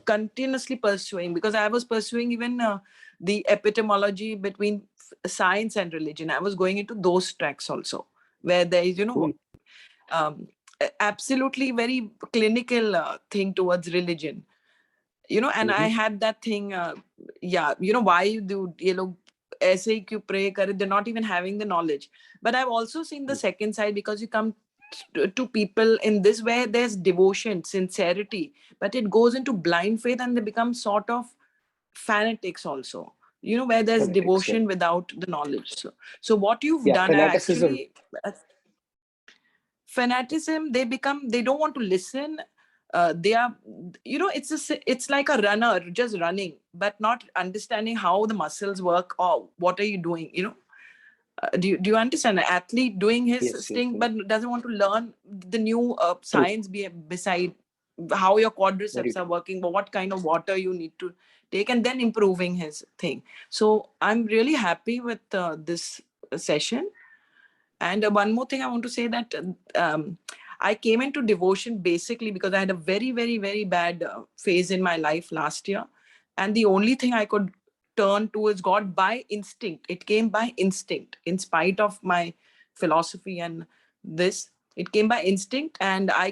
S14: continuously pursuing, because I was pursuing even the epistemology between science and religion. I was going into those tracks also, where there is, absolutely very clinical thing towards religion. And I had that thing, why you do, aise hi kyun pray kare, they're not even having the knowledge. But I've also seen the second side, because you come to people in this where there's devotion, sincerity, but it goes into blind faith and they become sort of fanatics also, where there's devotion without the knowledge. So what you've done,
S2: fanaticism.
S14: actually, fanaticism, they don't want to listen. They are, it's like a runner just running but not understanding how the muscles work, or what are you doing, do you understand? An athlete doing his thing but doesn't want to learn the new science beside how your quadriceps are working, but what kind of water you need to take, and then improving his thing. So I'm really happy with this session. And one more thing I want to say that I came into devotion basically because I had a very, very, very bad phase in my life last year. And the only thing I could turn towards God by instinct. It came by instinct, in spite of my philosophy and this. It came by instinct, and I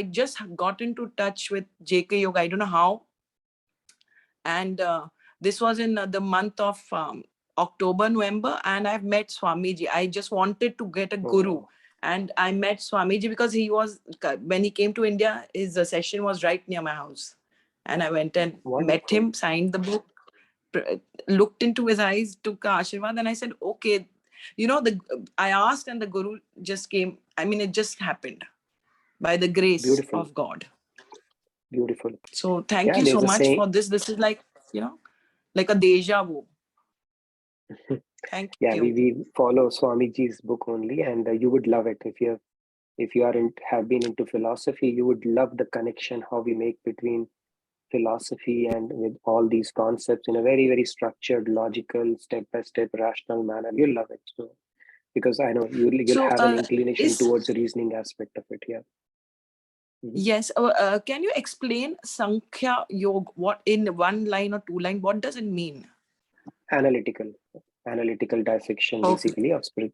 S14: just got into touch with JK Yoga. I don't know how. And this was in the month of October, November, and I've met Swamiji. I just wanted to get a guru. And I met Swamiji because when he came to India, his session was right near my house. And I went and met him, signed the book, looked into his eyes, took Ashirvad, and I said, okay, I asked and the guru just came. I mean, it just happened by the grace of God.
S2: Beautiful.
S14: So thank you so much for this. This is like, like a deja vu. Thank you.
S2: Yeah, we follow Swamiji's book only, and you would love it if you have been into philosophy. You would love the connection how we make between philosophy and with all these concepts in a very, very structured, logical, step-by-step, rational manner. You'll love it. So, because I know you'll have an inclination towards the reasoning aspect of it. Yeah.
S14: Yes. Can you explain Sankhya Yoga? What, in one line or two line, what does it mean? Analytical dissection, basically, of spirit.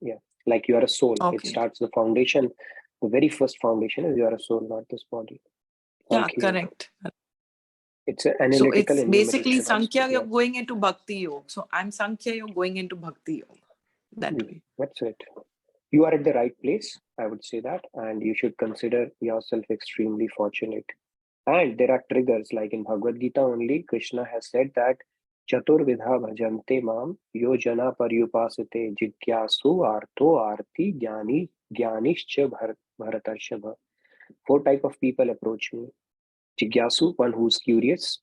S14: Yeah, like you are a soul. It starts the foundation. The very first foundation is you are a soul, not this body. Sankhya correct. Yoga. It's an analytical. So it's basically Sankhya, you're going into Bhakti Yoga. So I'm Sankhya, you're going into Bhakti Yoga. That way. That's it. You are at the right place, I would say that, and you should consider yourself extremely fortunate. And there are triggers, like in Bhagavad Gita only, Krishna has said that Chaturvidha bhajante mam yojana paryupasate jigyasu artho arti jnanishcha bharatarshava. 4 type of people approach me. Jigyasu, one who's curious.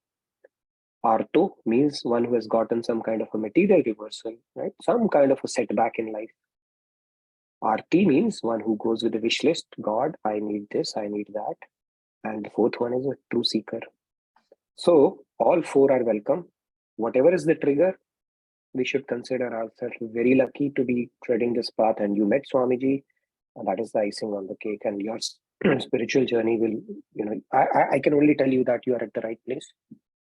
S14: Artho means one who has gotten some kind of a material reversal, right? Some kind of a setback in life. Arti means one who goes with a wish list. God, I need this, I need that. And the 4th one is a true seeker. So all 4 are welcome. Whatever is the trigger, we should consider ourselves very lucky to be treading this path. And you met Swamiji, and that is the icing on the cake. And your spiritual journey will, I can only tell you that you are at the right place,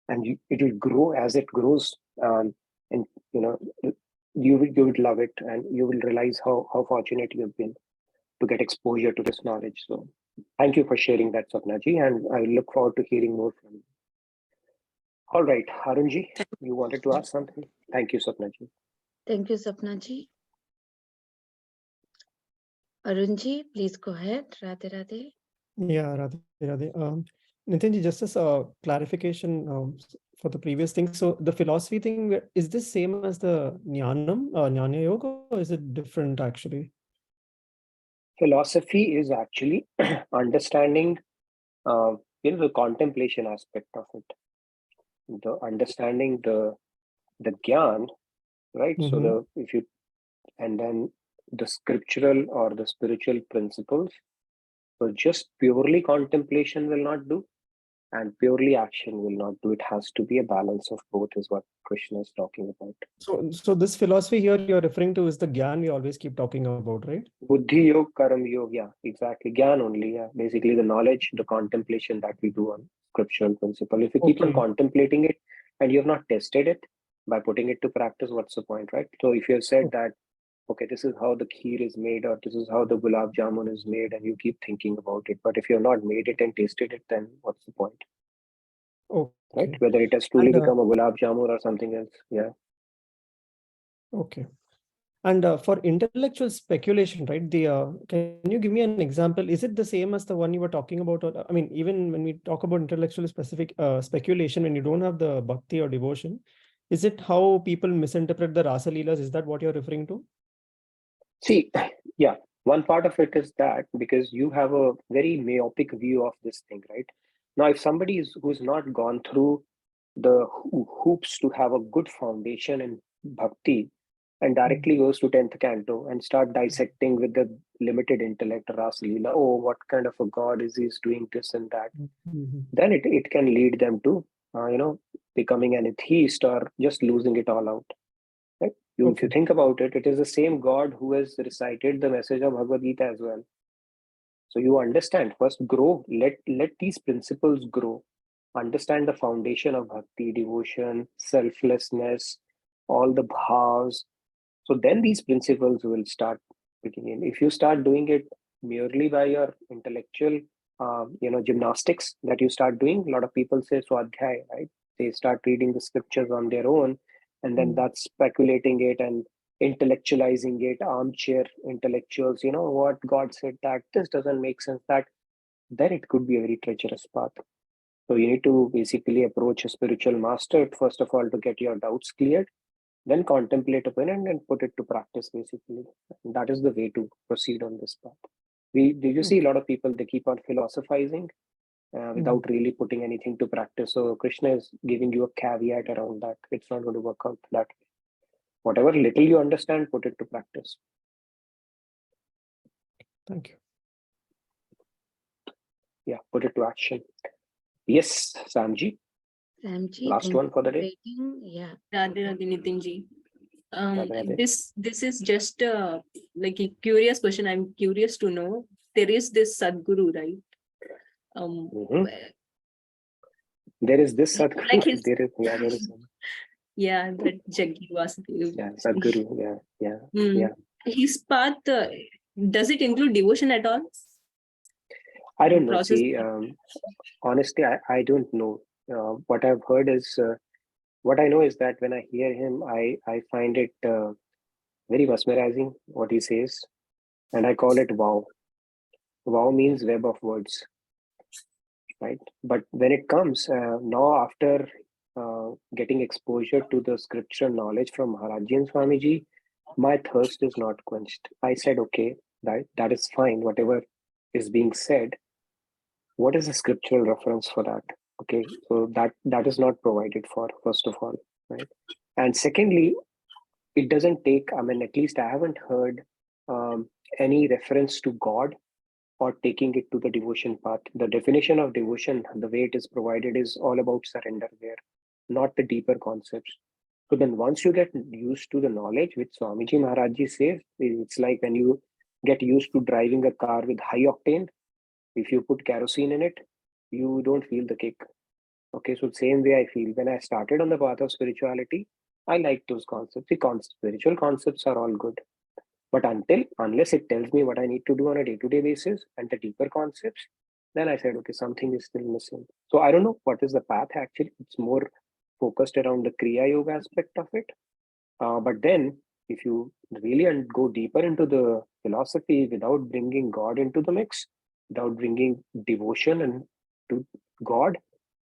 S14: and it will grow as it grows. And you would love it, and you will realize how fortunate you have been to get exposure to this knowledge. So thank you for sharing that, Sapnaji, and I look forward to hearing more from you. All right, Arunji, you wanted to ask something? Thank you, Sapnaji.
S1: Thank you, Sapnaji. Arunji, please go ahead. Radhe Radhe.
S12: Yeah, Radhe Radhe. Nitinji, just as a clarification for the previous thing. So the philosophy thing, is this same as the Jnana Yoga, or is it different actually?
S2: Philosophy is actually understanding, the contemplation aspect of it. The understanding the Gyan, right? So and then the scriptural or the spiritual principles. So just purely contemplation will not do, and purely action will not do. It has to be a balance of both, is what Krishna is talking about.
S12: So this philosophy here you're referring to is the Gyan we always keep talking about, right?
S2: Buddhi Yoga, Karam Yoga, yeah, exactly. Gyan only, yeah. Basically the knowledge, the contemplation that we do on scriptural principle. If you keep on contemplating it and you have not tested it by putting it to practice, what's the point, right? So if you have said that, okay, this is how the kheer is made, or this is how the gulab jamun is made, and you keep thinking about it, but if you have not made it and tasted it, then what's the point? Right? Whether it has truly become a gulab jamun or something else. Yeah.
S12: Okay. And for intellectual speculation, right? Can you give me an example? Is it the same as the one you were talking about? Or, I mean, even when we talk about intellectual speculation, when you don't have the bhakti or devotion, is it how people misinterpret the Rasa Leelas? Is that what you're referring to?
S2: See, yeah, one part of it is that because you have a very myopic view of this thing, right? Now, if somebody who's not gone through the hoops to have a good foundation in bhakti and directly goes to 10th canto and start dissecting with the limited intellect Rasa Leela, oh, what kind of a god is he doing this and that, then it can lead them to becoming an atheist or just losing it all out. Right? If you think about it, it is the same God who has recited the message of Bhagavad Gita as well. So you understand, first grow, let these principles grow. Understand the foundation of bhakti, devotion, selflessness, all the bhavs. So then these principles will start picking in. If you start doing it merely by your intellectual, gymnastics that you start doing, a lot of people say swadhyay, right? They start reading the scriptures on their own, and then that's speculating it and intellectualizing it, armchair intellectuals, what God said that this doesn't make sense, that then it could be a very treacherous path. So you need to basically approach a spiritual master, first of all, to get your doubts cleared, then contemplate upon it and put it to practice, basically. And that is the way to proceed on this path. You see a lot of people, they keep on philosophizing without really putting anything to practice. So Krishna is giving you a caveat around that. It's not going to work out that way. Whatever little you understand, put it to practice.
S12: Thank you.
S2: Yeah, put it to action. Yes, Samji.
S1: Samji,
S2: Last
S1: thank
S2: one
S1: you
S2: for the
S1: for
S2: day.
S1: waiting. Yeah.
S3: Radhe Radhe Nitinji.
S2: Radhe Radhe.
S3: This is just like a curious question. I'm curious to know. There is this Sadguru, right?
S2: There is this Sadguru.
S3: Like his,
S2: there is
S3: yeah, that Jaggi Vasudev.
S2: yeah, Sadguru. Yeah.
S3: His path, does it include devotion at all?
S2: I don't know.
S3: Process.
S2: See, honestly, I don't know. What I've heard is, what I know is that when I hear him, I find it very mesmerizing what he says, and I call it wow. Wow means web of words, right? But when it comes now, after getting exposure to the scripture knowledge from Maharajji and Swamiji, my thirst is not quenched. I said, okay, that is fine. Whatever is being said, what is the scriptural reference for that? Okay, so that is not provided for, first of all, right? And secondly, it doesn't take, I mean, at least I haven't heard any reference to God or taking it to the devotion path. The definition of devotion, the way it is provided, is all about surrender there, not the deeper concepts. So then once you get used to the knowledge which Swamiji Maharajji says, it's like when you get used to driving a car with high octane, if you put kerosene in it, you don't feel the kick. Okay, so same way I feel when I started on the path of spirituality, I like those concepts. The spiritual concepts are all good. But unless it tells me what I need to do on a day-to-day basis and the deeper concepts, then I said, okay, something is still missing. So I don't know what is the path actually. It's more focused around the Kriya Yoga aspect of it. But then if you really go deeper into the philosophy without bringing God into the mix, without bringing devotion and to God,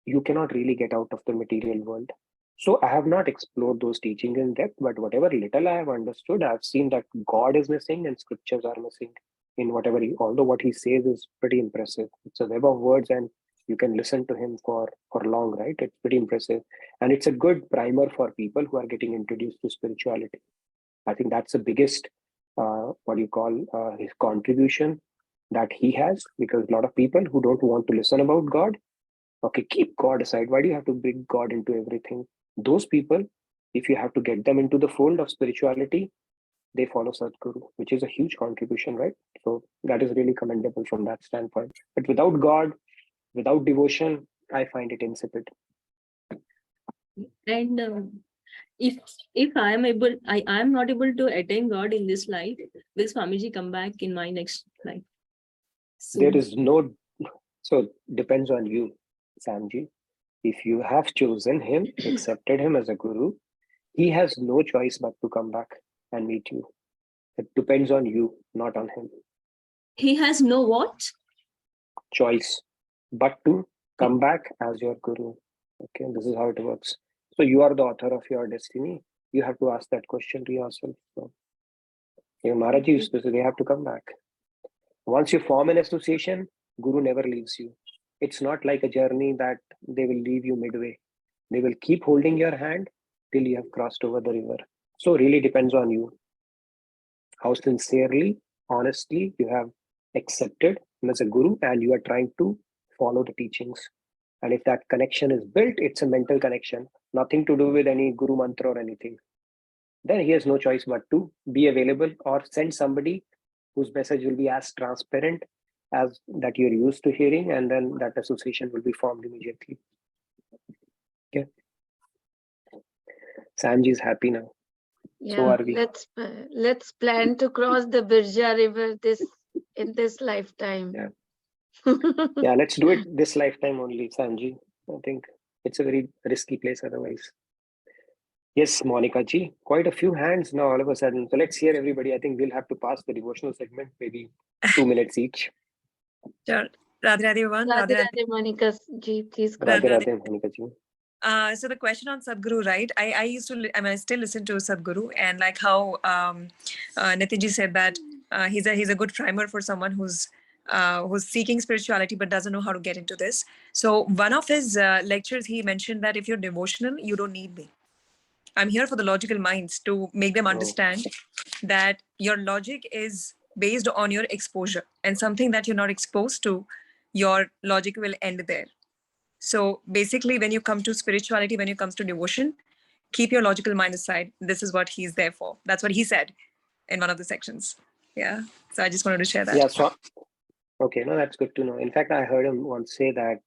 S2: you cannot really get out of the material world. So I have not explored those teachings in depth, but whatever little I have understood, I've seen that God is missing and scriptures are missing in whatever although what he says is pretty impressive. It's a web of words and you can listen to him for long, right? It's pretty impressive. And it's a good primer for people who are getting introduced to spirituality. I think that's the biggest, his contribution that he has, because a lot of people who don't want to listen about God, okay, keep God aside. Why do you have to bring God into everything? Those people, if you have to get them into the fold of spirituality, they follow Sadhguru, which is a huge contribution, right? So that is really commendable from that standpoint. But without God, without devotion, I find it insipid.
S3: And if I am not able to attain God in this life, will Swamiji come back in my next life?
S2: There is no, so depends on you, Samji. If you have chosen him, accepted him as a guru, he has no choice but to come back and meet you. It depends on you, not on him.
S3: He has no what?
S2: Choice but to come back as your guru. Okay, this is how it works. So you are the author of your destiny. You have to ask that question to yourself. So Maharaji used to say they have to come back. Once you form an association, Guru never leaves you. It's not like a journey that they will leave you midway. They will keep holding your hand till you have crossed over the river. So really depends on you. How sincerely, honestly you have accepted him as a guru and you are trying to follow the teachings. And if that connection is built, it's a mental connection, nothing to do with any guru mantra or anything. then he has no choice but to be available or send somebody whose message will be as transparent as that you're used to hearing, and then that association will be formed immediately. Okay. Samji is happy now.
S1: Yeah,
S2: So are we.
S1: let's plan to cross the Birja River in this lifetime.
S2: Yeah. Yeah, let's do it this lifetime only, Sanji. I think it's a very risky place otherwise. Yes, Monica ji, quite a few hands now all of a sudden. So let's hear everybody. I think we'll have to pass the devotional segment, maybe 2 minutes each.
S14: Sure. Radhe Radhe everyone.
S1: Radhe Radhe, Monica ji, please go.
S2: Radhe Radhe, Monica ji.
S14: So the question on Sadhguru, right? I still listen to Sadhguru, and like how Nitinji said that he's a good primer for someone who's seeking spirituality but doesn't know how to get into this. So one of his lectures, he mentioned that if you're devotional, you don't need me. I'm here for the logical minds to make them understand that your logic is based on your exposure, and something that you're not exposed to, your logic will end there. So basically, when you come to spirituality, when it comes to devotion, keep your logical mind aside. This is what he's there for. That's what he said in one of the sections. Yeah. So I just wanted to share that.
S2: Yeah. So, okay. No, that's good to know. In fact, I heard him once say that,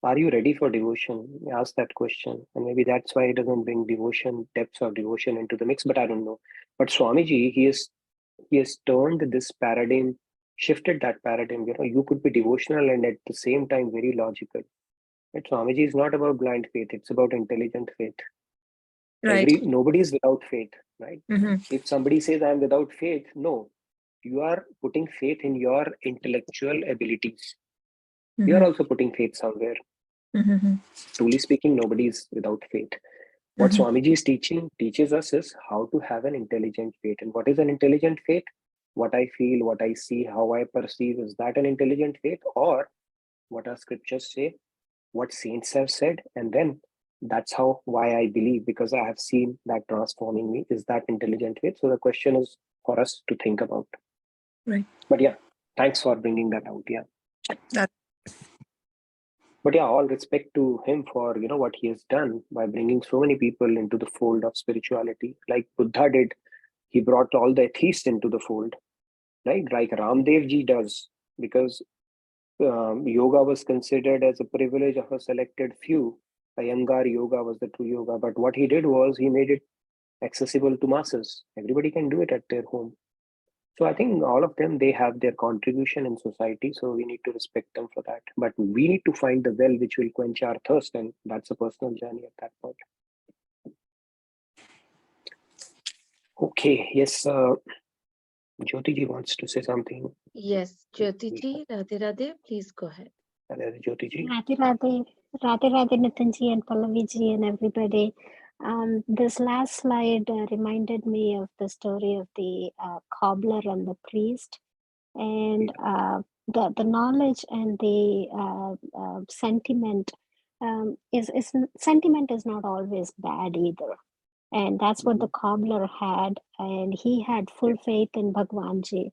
S2: are you ready for devotion? He asked that question. And maybe that's why he doesn't bring devotion, depths of devotion into the mix, but I don't know. But Swamiji, he has turned this paradigm, shifted that paradigm. You know, you could be devotional and at the same time very logical. But Swamiji is not about blind faith, it's about intelligent faith.
S14: Right.
S2: Nobody is without faith, right?
S14: Mm-hmm.
S2: If somebody says I'm without faith, no, you are putting faith in your intellectual abilities.
S14: Mm-hmm.
S2: You are also putting faith somewhere.
S14: Mm-hmm.
S2: Truly speaking, nobody is without faith. What Swamiji is teaches us is how to have an intelligent faith. And what is an intelligent faith? What I feel, what I see, how I perceive, is that an intelligent faith? Or what our scriptures say, what saints have said, and then that's why I believe, because I have seen that transforming me. Is that intelligent faith? So the question is for us to think about.
S14: Right.
S2: But yeah, thanks for bringing that out. Yeah. But yeah, all respect to him for, you know, what he has done by bringing so many people into the fold of spirituality. Like Buddha did, he brought all the atheists into the fold, right? Like Ramdev ji does, because yoga was considered as a privilege of a selected few. Iyengar yoga was the true yoga. But what he did was he made it accessible to masses. Everybody can do it at their home. So I think all of them, they have their contribution in society. So we need to respect them for that. But we need to find the well which will quench our thirst. And that's a personal journey at that point. Okay. Yes. Jyoti ji wants to say something.
S1: Yes, Jyoti ji, Radhe Radhe, please go ahead.
S2: Jyoti ji.
S15: Radhe Radhe, Radhe Radhe, Nitinji and Pallavi ji and everybody. This last slide reminded me of the story of the cobbler and the priest, and the knowledge and the sentiment sentiment is not always bad either, and that's what the cobbler had, and he had full faith in Bhagwanji.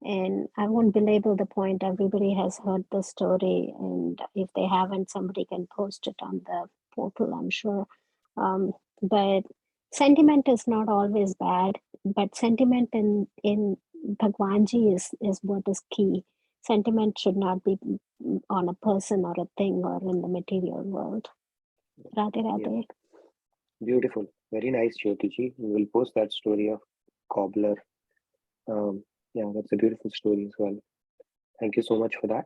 S15: And I won't belabor the point. Everybody has heard the story, and if they haven't, somebody can post it on the portal, I'm sure. But sentiment is not always bad, but sentiment in Bhagwanji is what is key. Sentiment should not be on a person or a thing or in the material world. Radhe Radhe.
S2: Yeah. Beautiful. Very nice, Jyoti ji. We will post that story of cobbler. Yeah, that's a beautiful story as well. Thank you so much for that.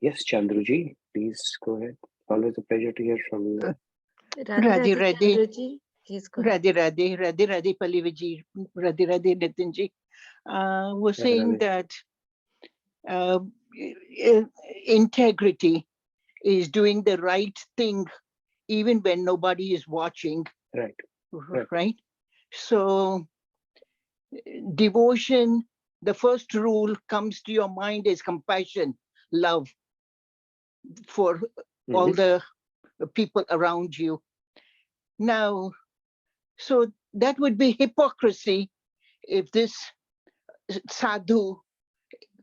S2: Yes, Chandruji, please go ahead. Always a pleasure to hear from you.
S6: Radhe Radhe.
S1: Chandruji, please go ahead.
S6: Radhe Radhe, Palliviji, Radhe Radhe, Nitinji. Was saying that integrity is doing the right thing even when nobody is watching.
S2: Right.
S6: Right. So devotion, the first rule comes to your mind is compassion, love for all the people around you. Now, so that would be hypocrisy if this sadhu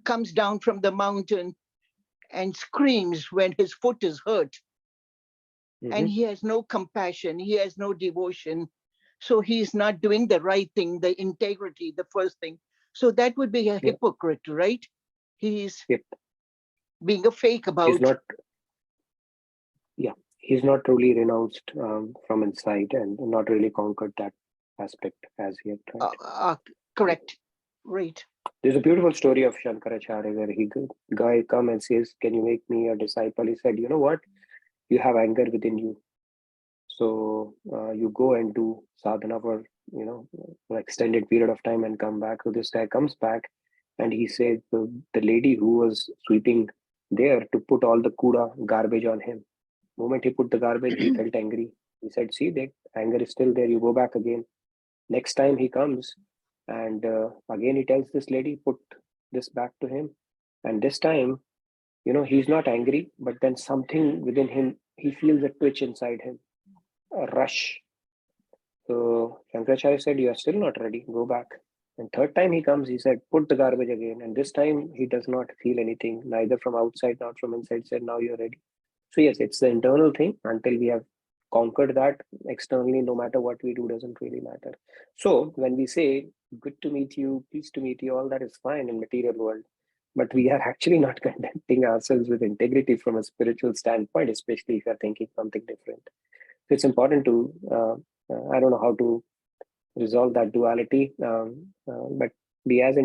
S6: comes down from the mountain and screams when his foot is hurt, and he has no compassion, he has no devotion. So he's not doing the right thing, the integrity, the first thing. So that would be a hypocrite, right? He's being a fake about.
S2: He's not. Yeah, he's not truly renounced from inside and not really conquered that aspect as yet. Right?
S6: Correct. Right.
S2: There's a beautiful story of Shankaracharya where guy come and says, "Can you make me a disciple?" He said, "You know what? You have anger within you, so you go and do sadhana for an extended period of time and come back." So this guy comes back, and he said the lady who was sweeping there to put all the kuda garbage on him. The moment he put the garbage, he felt angry. He said, "See, that anger is still there. You go back again." Next time he comes, and again he tells this lady, "Put this back to him." And this time, he's not angry, but then something within him, he feels a twitch inside him, a rush. So Shankaracharya said, "You are still not ready. Go back." And third time he comes, he said, "Put the garbage again." And this time he does not feel anything, neither from outside, not from inside. Said, "Now you're ready." So yes, it's the internal thing. Until we have conquered that, externally, no matter what we do, doesn't really matter. So when we say good to meet you, pleased to meet you, all that is fine in material world, but we are actually not conducting ourselves with integrity from a spiritual standpoint, especially if you're thinking something different. So it's important to I don't know how to resolve that duality, but be as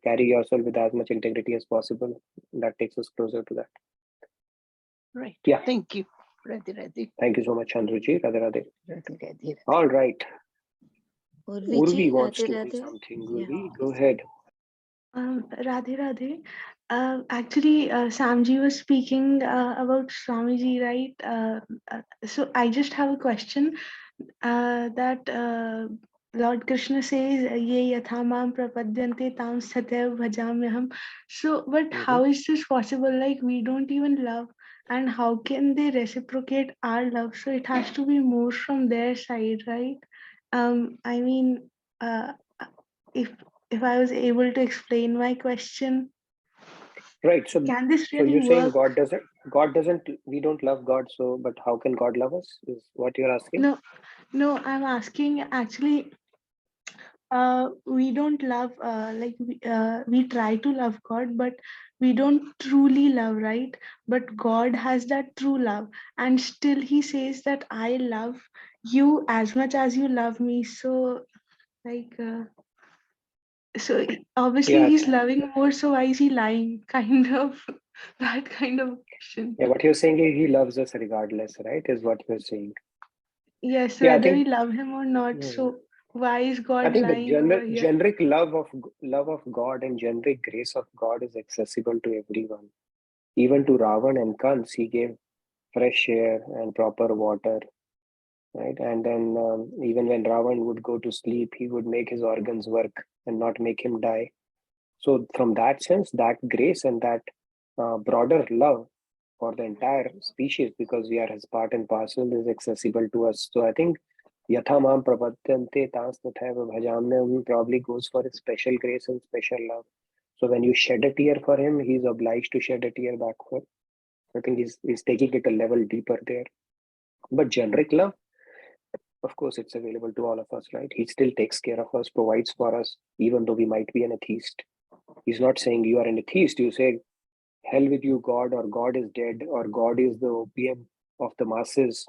S2: carry yourself with as much integrity as possible. That takes us closer to that.
S6: Right.
S2: Yeah.
S6: Thank you. Radhe, Radhe.
S2: Thank you so much, Chandruji. Radhe, Radhe.
S6: Radhe, Radhe.
S2: All right.
S1: Urvi
S2: wants
S1: Radhe,
S2: to
S1: Radhe.
S2: say something.
S1: Yeah.
S2: Urvi, go ahead.
S16: Radhe Radhe. Actually, Samji was speaking about Swamiji, right? So I just have a question that Lord Krishna says, "Ye yathamam prapadyante tam satyav bhajamyaham." So, but how is this possible? Like, we don't even love, and how can they reciprocate our love? So it has to be more from their side, right? I mean, if I was able to explain my question.
S2: Right. So,
S16: Can this
S2: so
S16: really
S2: you're saying
S16: work?
S2: God doesn't, we don't love God. So, but how can God love us? Is what you're asking?
S16: No, I'm asking actually, we don't love, we try to love God, but we don't truly love, right? But God has that true love, and still He says that I love you as much as you love me. So, so obviously
S2: Yeah.
S16: He's loving more. So why is He lying? Kind of that kind of question.
S2: Yeah. What you're saying is He loves us regardless, right? Is what you're saying.
S16: Yes,
S2: Yeah, I
S16: whether we
S2: think.
S16: love Him or not. So why is
S2: I
S16: God
S2: think the
S16: lying over here?
S2: generic love of God and generic grace of God is accessible to everyone. Even to Ravan and Kans, He gave fresh air and proper water, right? And then even when Ravan would go to sleep, he would make his organs work and not make him die. So from that sense, that grace and that broader love for the entire species, because we are his part and parcel, is accessible to us. So I think Yathamam Prapadyante Tas Tathaiva Bhajamyam probably goes for his special grace and special love. So when you shed a tear for him, he's obliged to shed a tear back for. I think he's taking it a level deeper there. But generic love, of course, it's available to all of us, right? He still takes care of us, provides for us, even though we might be an atheist. He's not saying you are an atheist. You say, "Hell with you, God," or "God is dead," or "God is the opium of the masses,"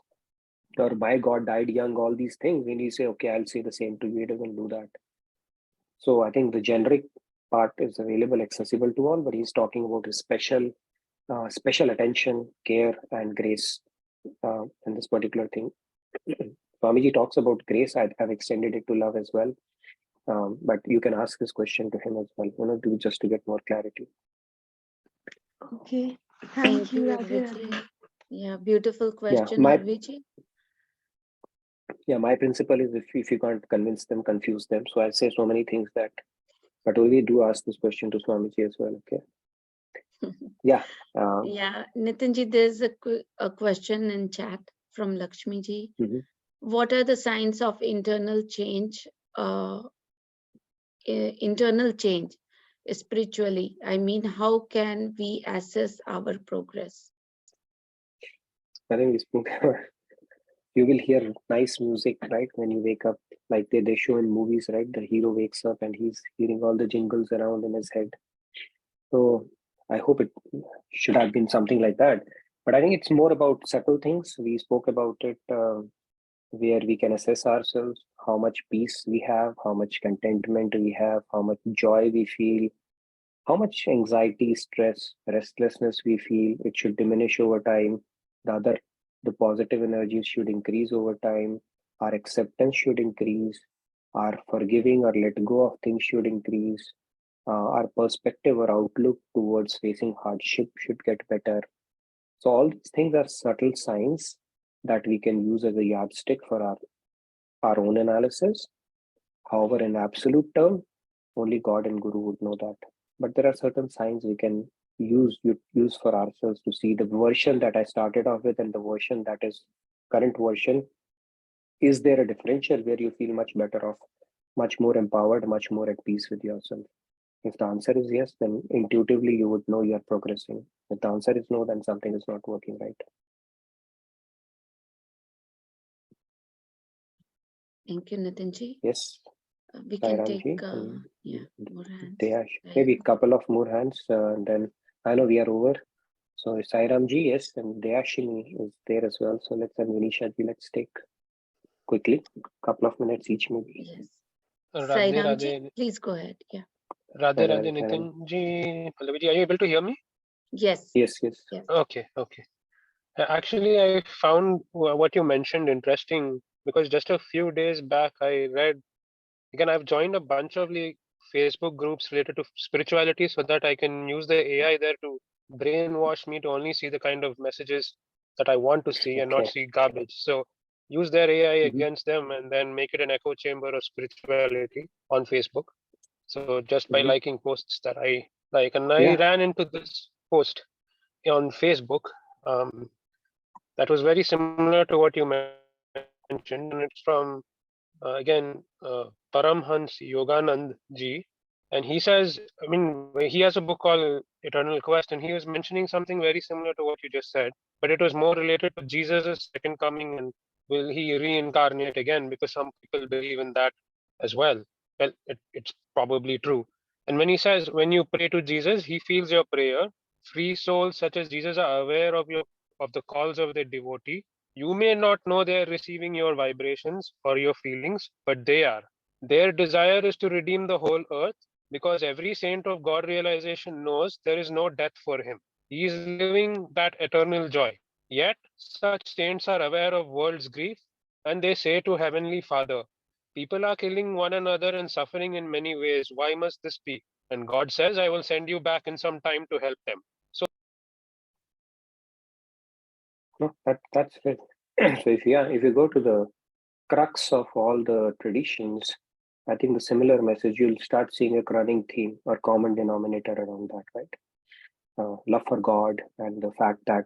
S2: or "My God died young," all these things. And you say, "Okay, I'll say the same to you." He doesn't do that. So I think the generic part is available, accessible to all, but he's talking about his special attention, care, and grace in this particular thing. Swamiji talks about grace. I've extended it to love as well. But you can ask this question to him as well, just to get more clarity.
S16: Okay, thank you, Radhe.
S1: Urviji. Yeah, beautiful question, Urviji.
S2: Yeah, my principle is if you can't convince them, confuse them. So I say so many things that, but we do ask this question to Swamiji as well. Okay. Yeah.
S1: Yeah, Nitinji, there's a question in chat from Lakshmiji. What are the signs of internal change? Internal change spiritually. I mean, how can we assess our progress?
S2: I think we spoke. you will hear nice music, right? When you wake up, like they show in movies, right? The hero wakes up and he's hearing all the jingles around in his head. So I hope it should have been something like that. But I think it's more about subtle things. We spoke about it, where we can assess ourselves, how much peace we have, how much contentment we have, how much joy we feel, how much anxiety, stress, restlessness we feel. It should diminish over time. The positive energies should increase over time. Our acceptance should increase. Our forgiving or let go of things should increase. Our perspective or outlook towards facing hardship should get better. So all these things are subtle signs that we can use as a yardstick for our own analysis. However, in absolute term, only God and Guru would know that. But there are certain signs we can use for ourselves to see the version that I started off with and the version that is current version. Is there a differential where you feel much better off, much more empowered, much more at peace with yourself? If the answer is yes, then intuitively you would know you're progressing. If the answer is no, then something is not working right.
S1: Thank you, Nitinji.
S2: Yes.
S1: We can
S2: Sairamji
S1: take
S2: and
S1: more hands.
S2: Deyash. Maybe a couple of more hands, and then I know we are over. So Sairamji, yes, and Deyashini is there as well. So let's, and Vinisha ji, let's take quickly, couple of minutes each maybe.
S1: Yes.
S17: Radhe,
S1: Sairamji,
S17: Radhe.
S1: please go ahead. Yeah.
S17: Radhe, Radhe, Nitin ji, Pallavi ji, are you able to hear me?
S1: Yes.
S2: Yes, yes.
S17: Okay, okay. Actually, I found what you mentioned interesting because just a few days back I read, again, I've joined a bunch of Facebook groups related to spirituality so that I can use the AI there to brainwash me to only see the kind of messages that I want to see and not see garbage. So use their AI against them and then make it an echo chamber of spirituality on Facebook. So just by liking posts that I like, and I ran into this post on Facebook that was very similar to what you mentioned, and it's from Paramhans Yoganand ji, and he says, I mean, he has a book called Eternal Quest, and he was mentioning something very similar to what you just said, but it was more related to Jesus' second coming and will he reincarnate again? Because some people believe in that as well. Well, it's probably true. And when he says, when you pray to Jesus, he feels your prayer. Free souls such as Jesus are aware of the calls of their devotee. You may not know they are receiving your vibrations or your feelings, but they are. Their desire is to redeem the whole earth because every saint of God realization knows there is no death for him. He is living that eternal joy. Yet, such saints are aware of world's grief and they say to Heavenly Father, people are killing one another and suffering in many ways. Why must this be? And God says, I will send you back in some time to help them. So,
S2: no, that's it. So if you go to the crux of all the traditions, I think the similar message, you'll start seeing a running theme or common denominator around that, right? Love for God and the fact that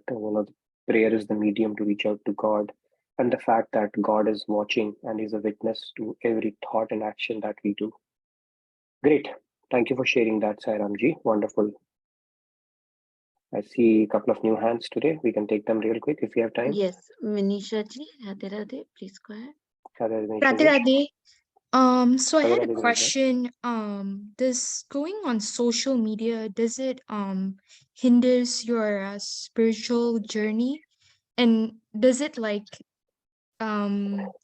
S2: prayer is the medium to reach out to God, and the fact that God is watching and is a witness to every thought and action that we do. Great. Thank you for sharing that, Sairamji. Wonderful. I see a couple of new hands today. We can take them real quick if we have time.
S1: Yes, Vinisha ji, Radhe Radhe, please go ahead.
S18: Radhe Radhe. So I had a
S2: Radhe Radhe.
S18: question. Does going on social media, does it hinders your spiritual journey? And does it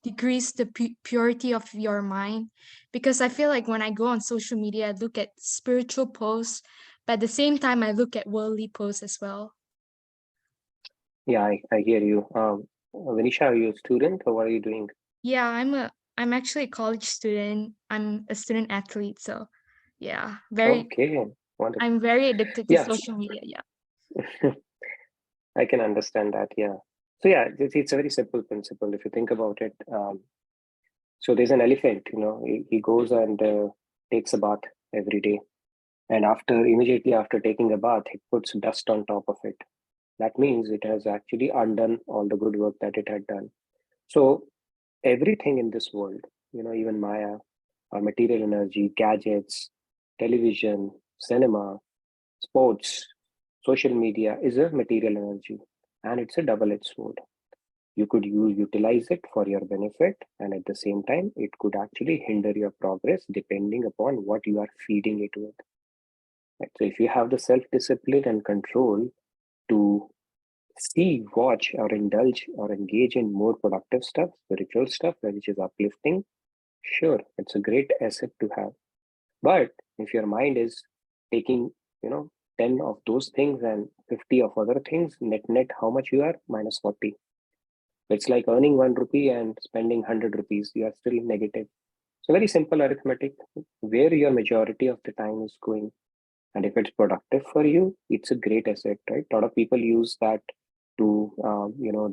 S18: decrease the purity of your mind? Because I feel like when I go on social media, I look at spiritual posts, but at the same time I look at worldly posts as well.
S2: Yeah, I hear you. Vinisha, are you a student or what are you doing?
S18: Yeah, I'm actually a college student. I'm a student athlete, so yeah,
S2: Okay, wonderful.
S18: I'm very addicted to
S2: Yes.
S18: social media. Yeah.
S2: I can understand that. Yeah. So yeah, it's a very simple principle if you think about it. So there's an elephant. He goes and takes a bath every day, and immediately after taking a bath, he puts dust on top of it. That means it has actually undone all the good work that it had done. So everything in this world, even Maya, our material energy, gadgets, television, cinema, sports, social media is a material energy, and it's a double-edged sword. you could utilize it for your benefit, and at the same time, it could actually hinder your progress depending upon what you are feeding it with. Right? So if you have the self-discipline and control to see, watch, or indulge or engage in more productive stuff, spiritual stuff, which is uplifting, sure, it's a great asset to have. But if your mind is taking, 10 of those things and 50 of other things, net, how much you are? Minus 40. It's like earning 1 rupee and spending 100 rupees. You are still negative. So very simple arithmetic, where your majority of the time is going. And if it's productive for you, it's a great asset, right? A lot of people use that to,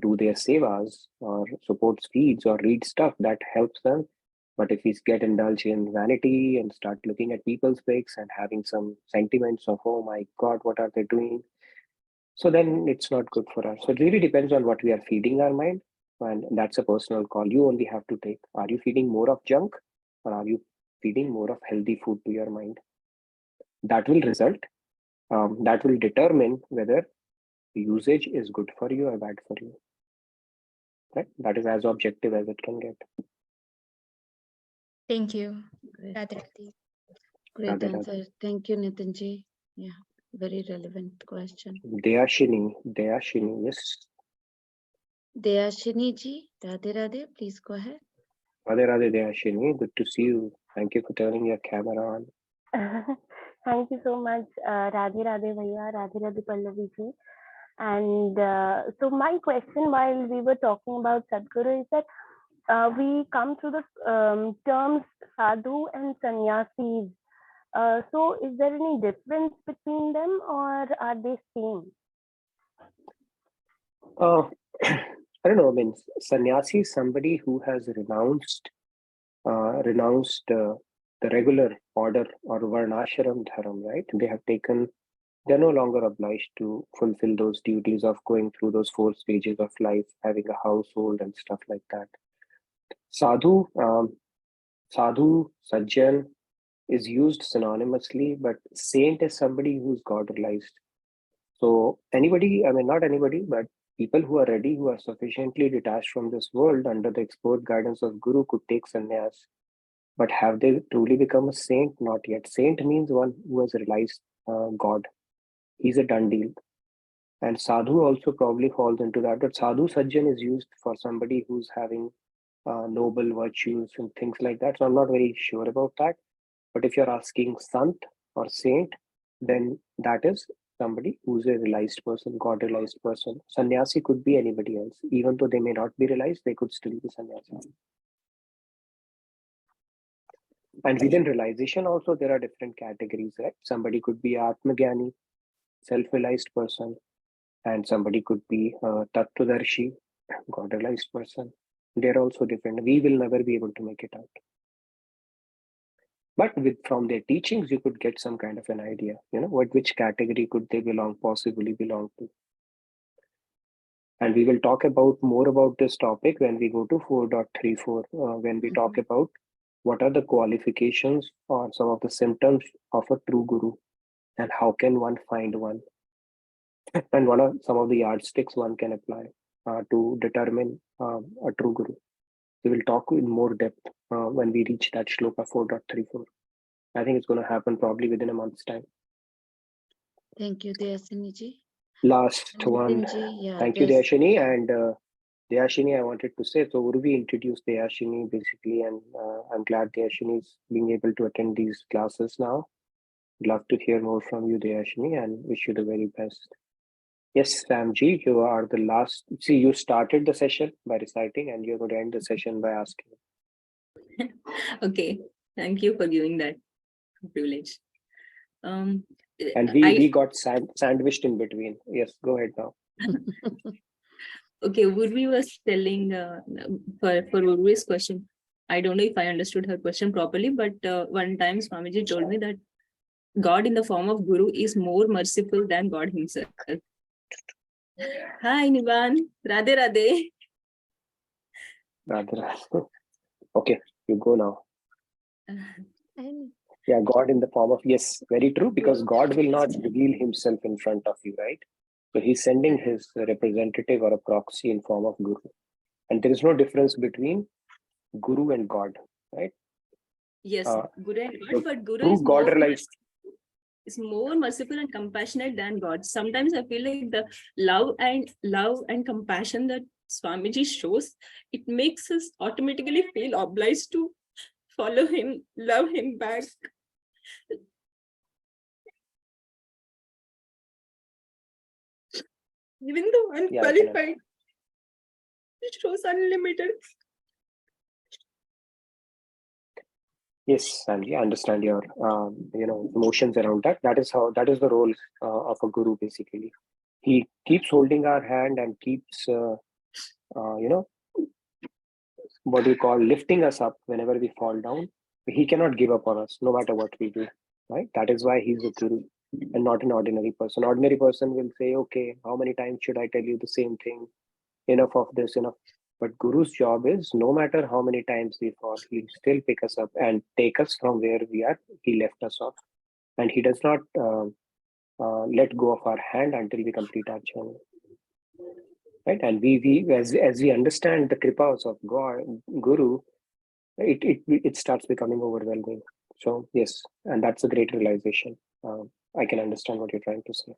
S2: do their sevas or support feeds or read stuff that helps them. But if we get indulged in vanity and start looking at people's pics and having some sentiments of, oh my God, what are they doing? So then it's not good for us. So it really depends on what we are feeding our mind. And that's a personal call. You only have to take. Are you feeding more of junk, or are you feeding more of healthy food to your mind? That will result, that will determine whether usage is good for you or bad for you. Right? That is as objective as it can get.
S18: Thank you.
S1: Great,
S18: Radhe Radhe.
S1: great
S2: Radhe Radhe.
S1: answer. Thank you, Nitinji. Yeah, very relevant question.
S2: Deyashini, yes.
S1: Deyashini ji, Radhe Radhe, please go ahead.
S2: Radhe Radhe Deyashini, good to see you. Thank you for turning your camera on.
S19: Thank you so much, Radhe Radhe Bhaiya, Radhe Radhe Pallavi ji. And so my question while we were talking about Sadhguru is that we come through the terms sadhu and sannyasis. So is there any difference between them, or are they same?
S2: I don't know. I mean, sannyasi is somebody who has renounced the regular order or varnashram dharam, right? They're no longer obliged to fulfill those duties of going through those 4 stages of life, having a household and stuff like that. Sadhu, sajjan is used synonymously, but saint is somebody who's God realized. So anybody, I mean, not anybody, but people who are ready, who are sufficiently detached from this world under the expert guidance of Guru could take sannyas. But have they truly become a saint? Not yet. Saint means one who has realized God. He's a done deal. And sadhu also probably falls into that. But sadhu sajjan is used for somebody who's having noble virtues and things like that. So I'm not very sure about that. But if you're asking sant or saint, then that is somebody who's a realized person, God realized person. Sannyasi could be anybody else. Even though they may not be realized, they could still be sannyasi. And within realization also, there are different categories, right? Somebody could be Atmagyani, self-realized person, and somebody could be Tattvadarshi, God-realized person. They're also different. We will never be able to make it out. But from their teachings, you could get some kind of an idea, which category could they possibly belong to. And we will talk more about this topic when we go to 4.34, when we talk about what are the qualifications or some of the symptoms of a true guru and how can one find one, and what are some of the yardsticks one can apply to determine a true guru. We will talk in more depth when we reach that shloka 4.34. I think it's going to happen probably within a month's time.
S1: Thank you, Deyashini ji.
S2: Last one.
S1: Nitinji, yeah,
S2: Thank you, Deyashini. And Deyashini, I wanted to say, so Urvi introduced Deyashini basically, and I'm glad Deyashini is being able to attend these classes now. Love to hear more from you, Deyashini, and wish you the very best. Yes, Samji, you are the last. See, you started the session by reciting, and you're going to end the session by asking.
S3: Okay, thank you for giving that privilege.
S2: And we got sandwiched in between. Yes, go ahead now.
S3: Okay, Urvi was telling for Urvi's question. I don't know if I understood her question properly, but one time Swamiji told me that God in the form of Guru is more merciful than God himself. Hi, Nivan. Radhe Radhe.
S2: Radhe Radhe. Okay, you go now. Yeah, God in the form of, yes, very true, because God will not reveal himself in front of you, right? So he's sending his representative or a proxy in form of Guru. And there is no difference between Guru and God, right?
S3: Yes, Guru and
S2: So
S3: God, but Guru
S2: true
S3: is
S2: God realized.
S3: more merciful and compassionate than God. Sometimes I feel like the love and compassion that Swamiji shows, it makes us automatically feel obliged to follow him, love him back. Even though unqualified, it shows unlimited.
S2: Yes, Sanji, I understand your emotions around that. That is the role of a guru. Basically, he keeps holding our hand and keeps what you call lifting us up whenever we fall down. He cannot give up on us no matter what we do, right? That is why he's a guru and not an ordinary person. Ordinary person will say, okay, how many times should I tell you the same thing? Enough of this, enough. But Guru's job is no matter how many times we fall, he'll still pick us up and take us from where we are. He left us off. And he does not let go of our hand until we complete our journey. Right? And we as we understand the kripas of God, Guru, it starts becoming overwhelming. So yes, and that's a great realization. I can understand what you're trying to say.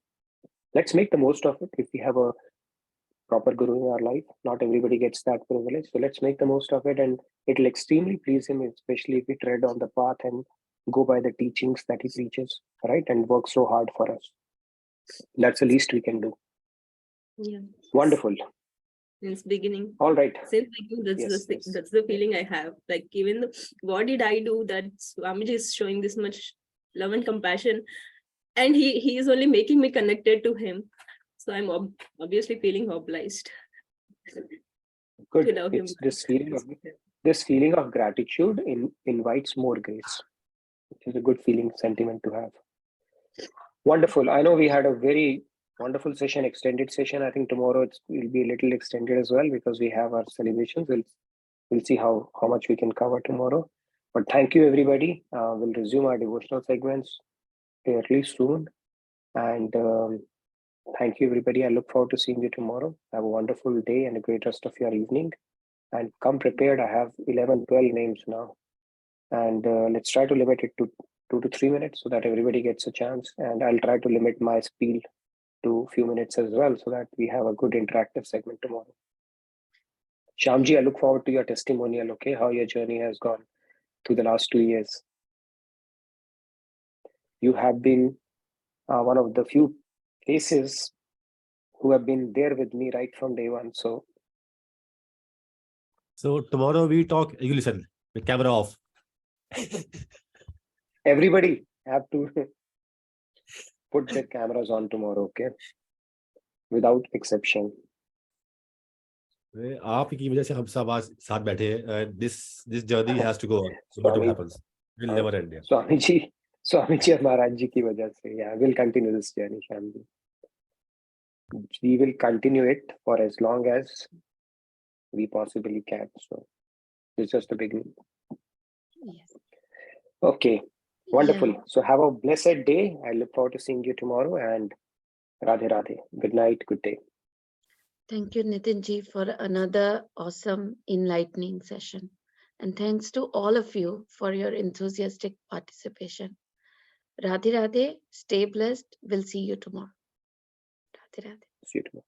S2: Let's make the most of it. If we have a proper guru in our life, not everybody gets that privilege. So let's make the most of it, and it'll extremely please him, especially if we tread on the path and go by the teachings that he preaches, right? And work so hard for us. That's the least we can do.
S3: Yeah.
S2: Wonderful.
S3: Since beginning.
S2: All right.
S3: Since beginning, that's the feeling I have. Like, even though, what did I do that Swamiji is showing this much love and compassion, and he is only making me connected to him. So I'm obviously feeling obliged.
S2: Good.
S3: To love him.
S2: This feeling of gratitude invites more grace, which is a good feeling sentiment to have. Wonderful. I know we had a very wonderful session, extended session. I think tomorrow it will be a little extended as well because we have our celebrations. We'll see how much we can cover tomorrow. But thank you, everybody. We'll resume our devotional segments fairly soon. And thank you, everybody. I look forward to seeing you tomorrow. Have a wonderful day and a great rest of your evening. And come prepared. I have 11, 12 names now. And let's try to limit it to 2 to 3 minutes so that everybody gets a chance. And I'll try to limit my spiel to a few minutes as well so that we have a good interactive segment tomorrow. Shyamji, I look forward to your testimonial, okay? How your journey has gone through the last 2 years. You have been one of the few faces who have been there with me right from day one. So
S20: tomorrow we talk, you listen, with camera off.
S2: Everybody have to put their cameras on tomorrow, okay? Without exception.
S20: आपकी वजह से हम सब आज साथ बैठे हैं. This journey has to go on. So whatever happens, will never end. Yeah.
S2: Swamiji Maharaj ji ki wajah se, yeah, we'll continue this journey, Shyamji. We will continue it for as long as we possibly can. So it's just the beginning.
S1: Yes.
S2: Okay, wonderful.
S1: Yeah.
S2: So have a blessed day. I look forward to seeing you tomorrow, and Radhe Radhe. Good night, good day.
S1: Thank you, Nitin ji, for another awesome enlightening session. And thanks to all of you for your enthusiastic participation. Radhe Radhe, stay blessed. We'll see you tomorrow. Radhe Radhe.
S2: See you tomorrow.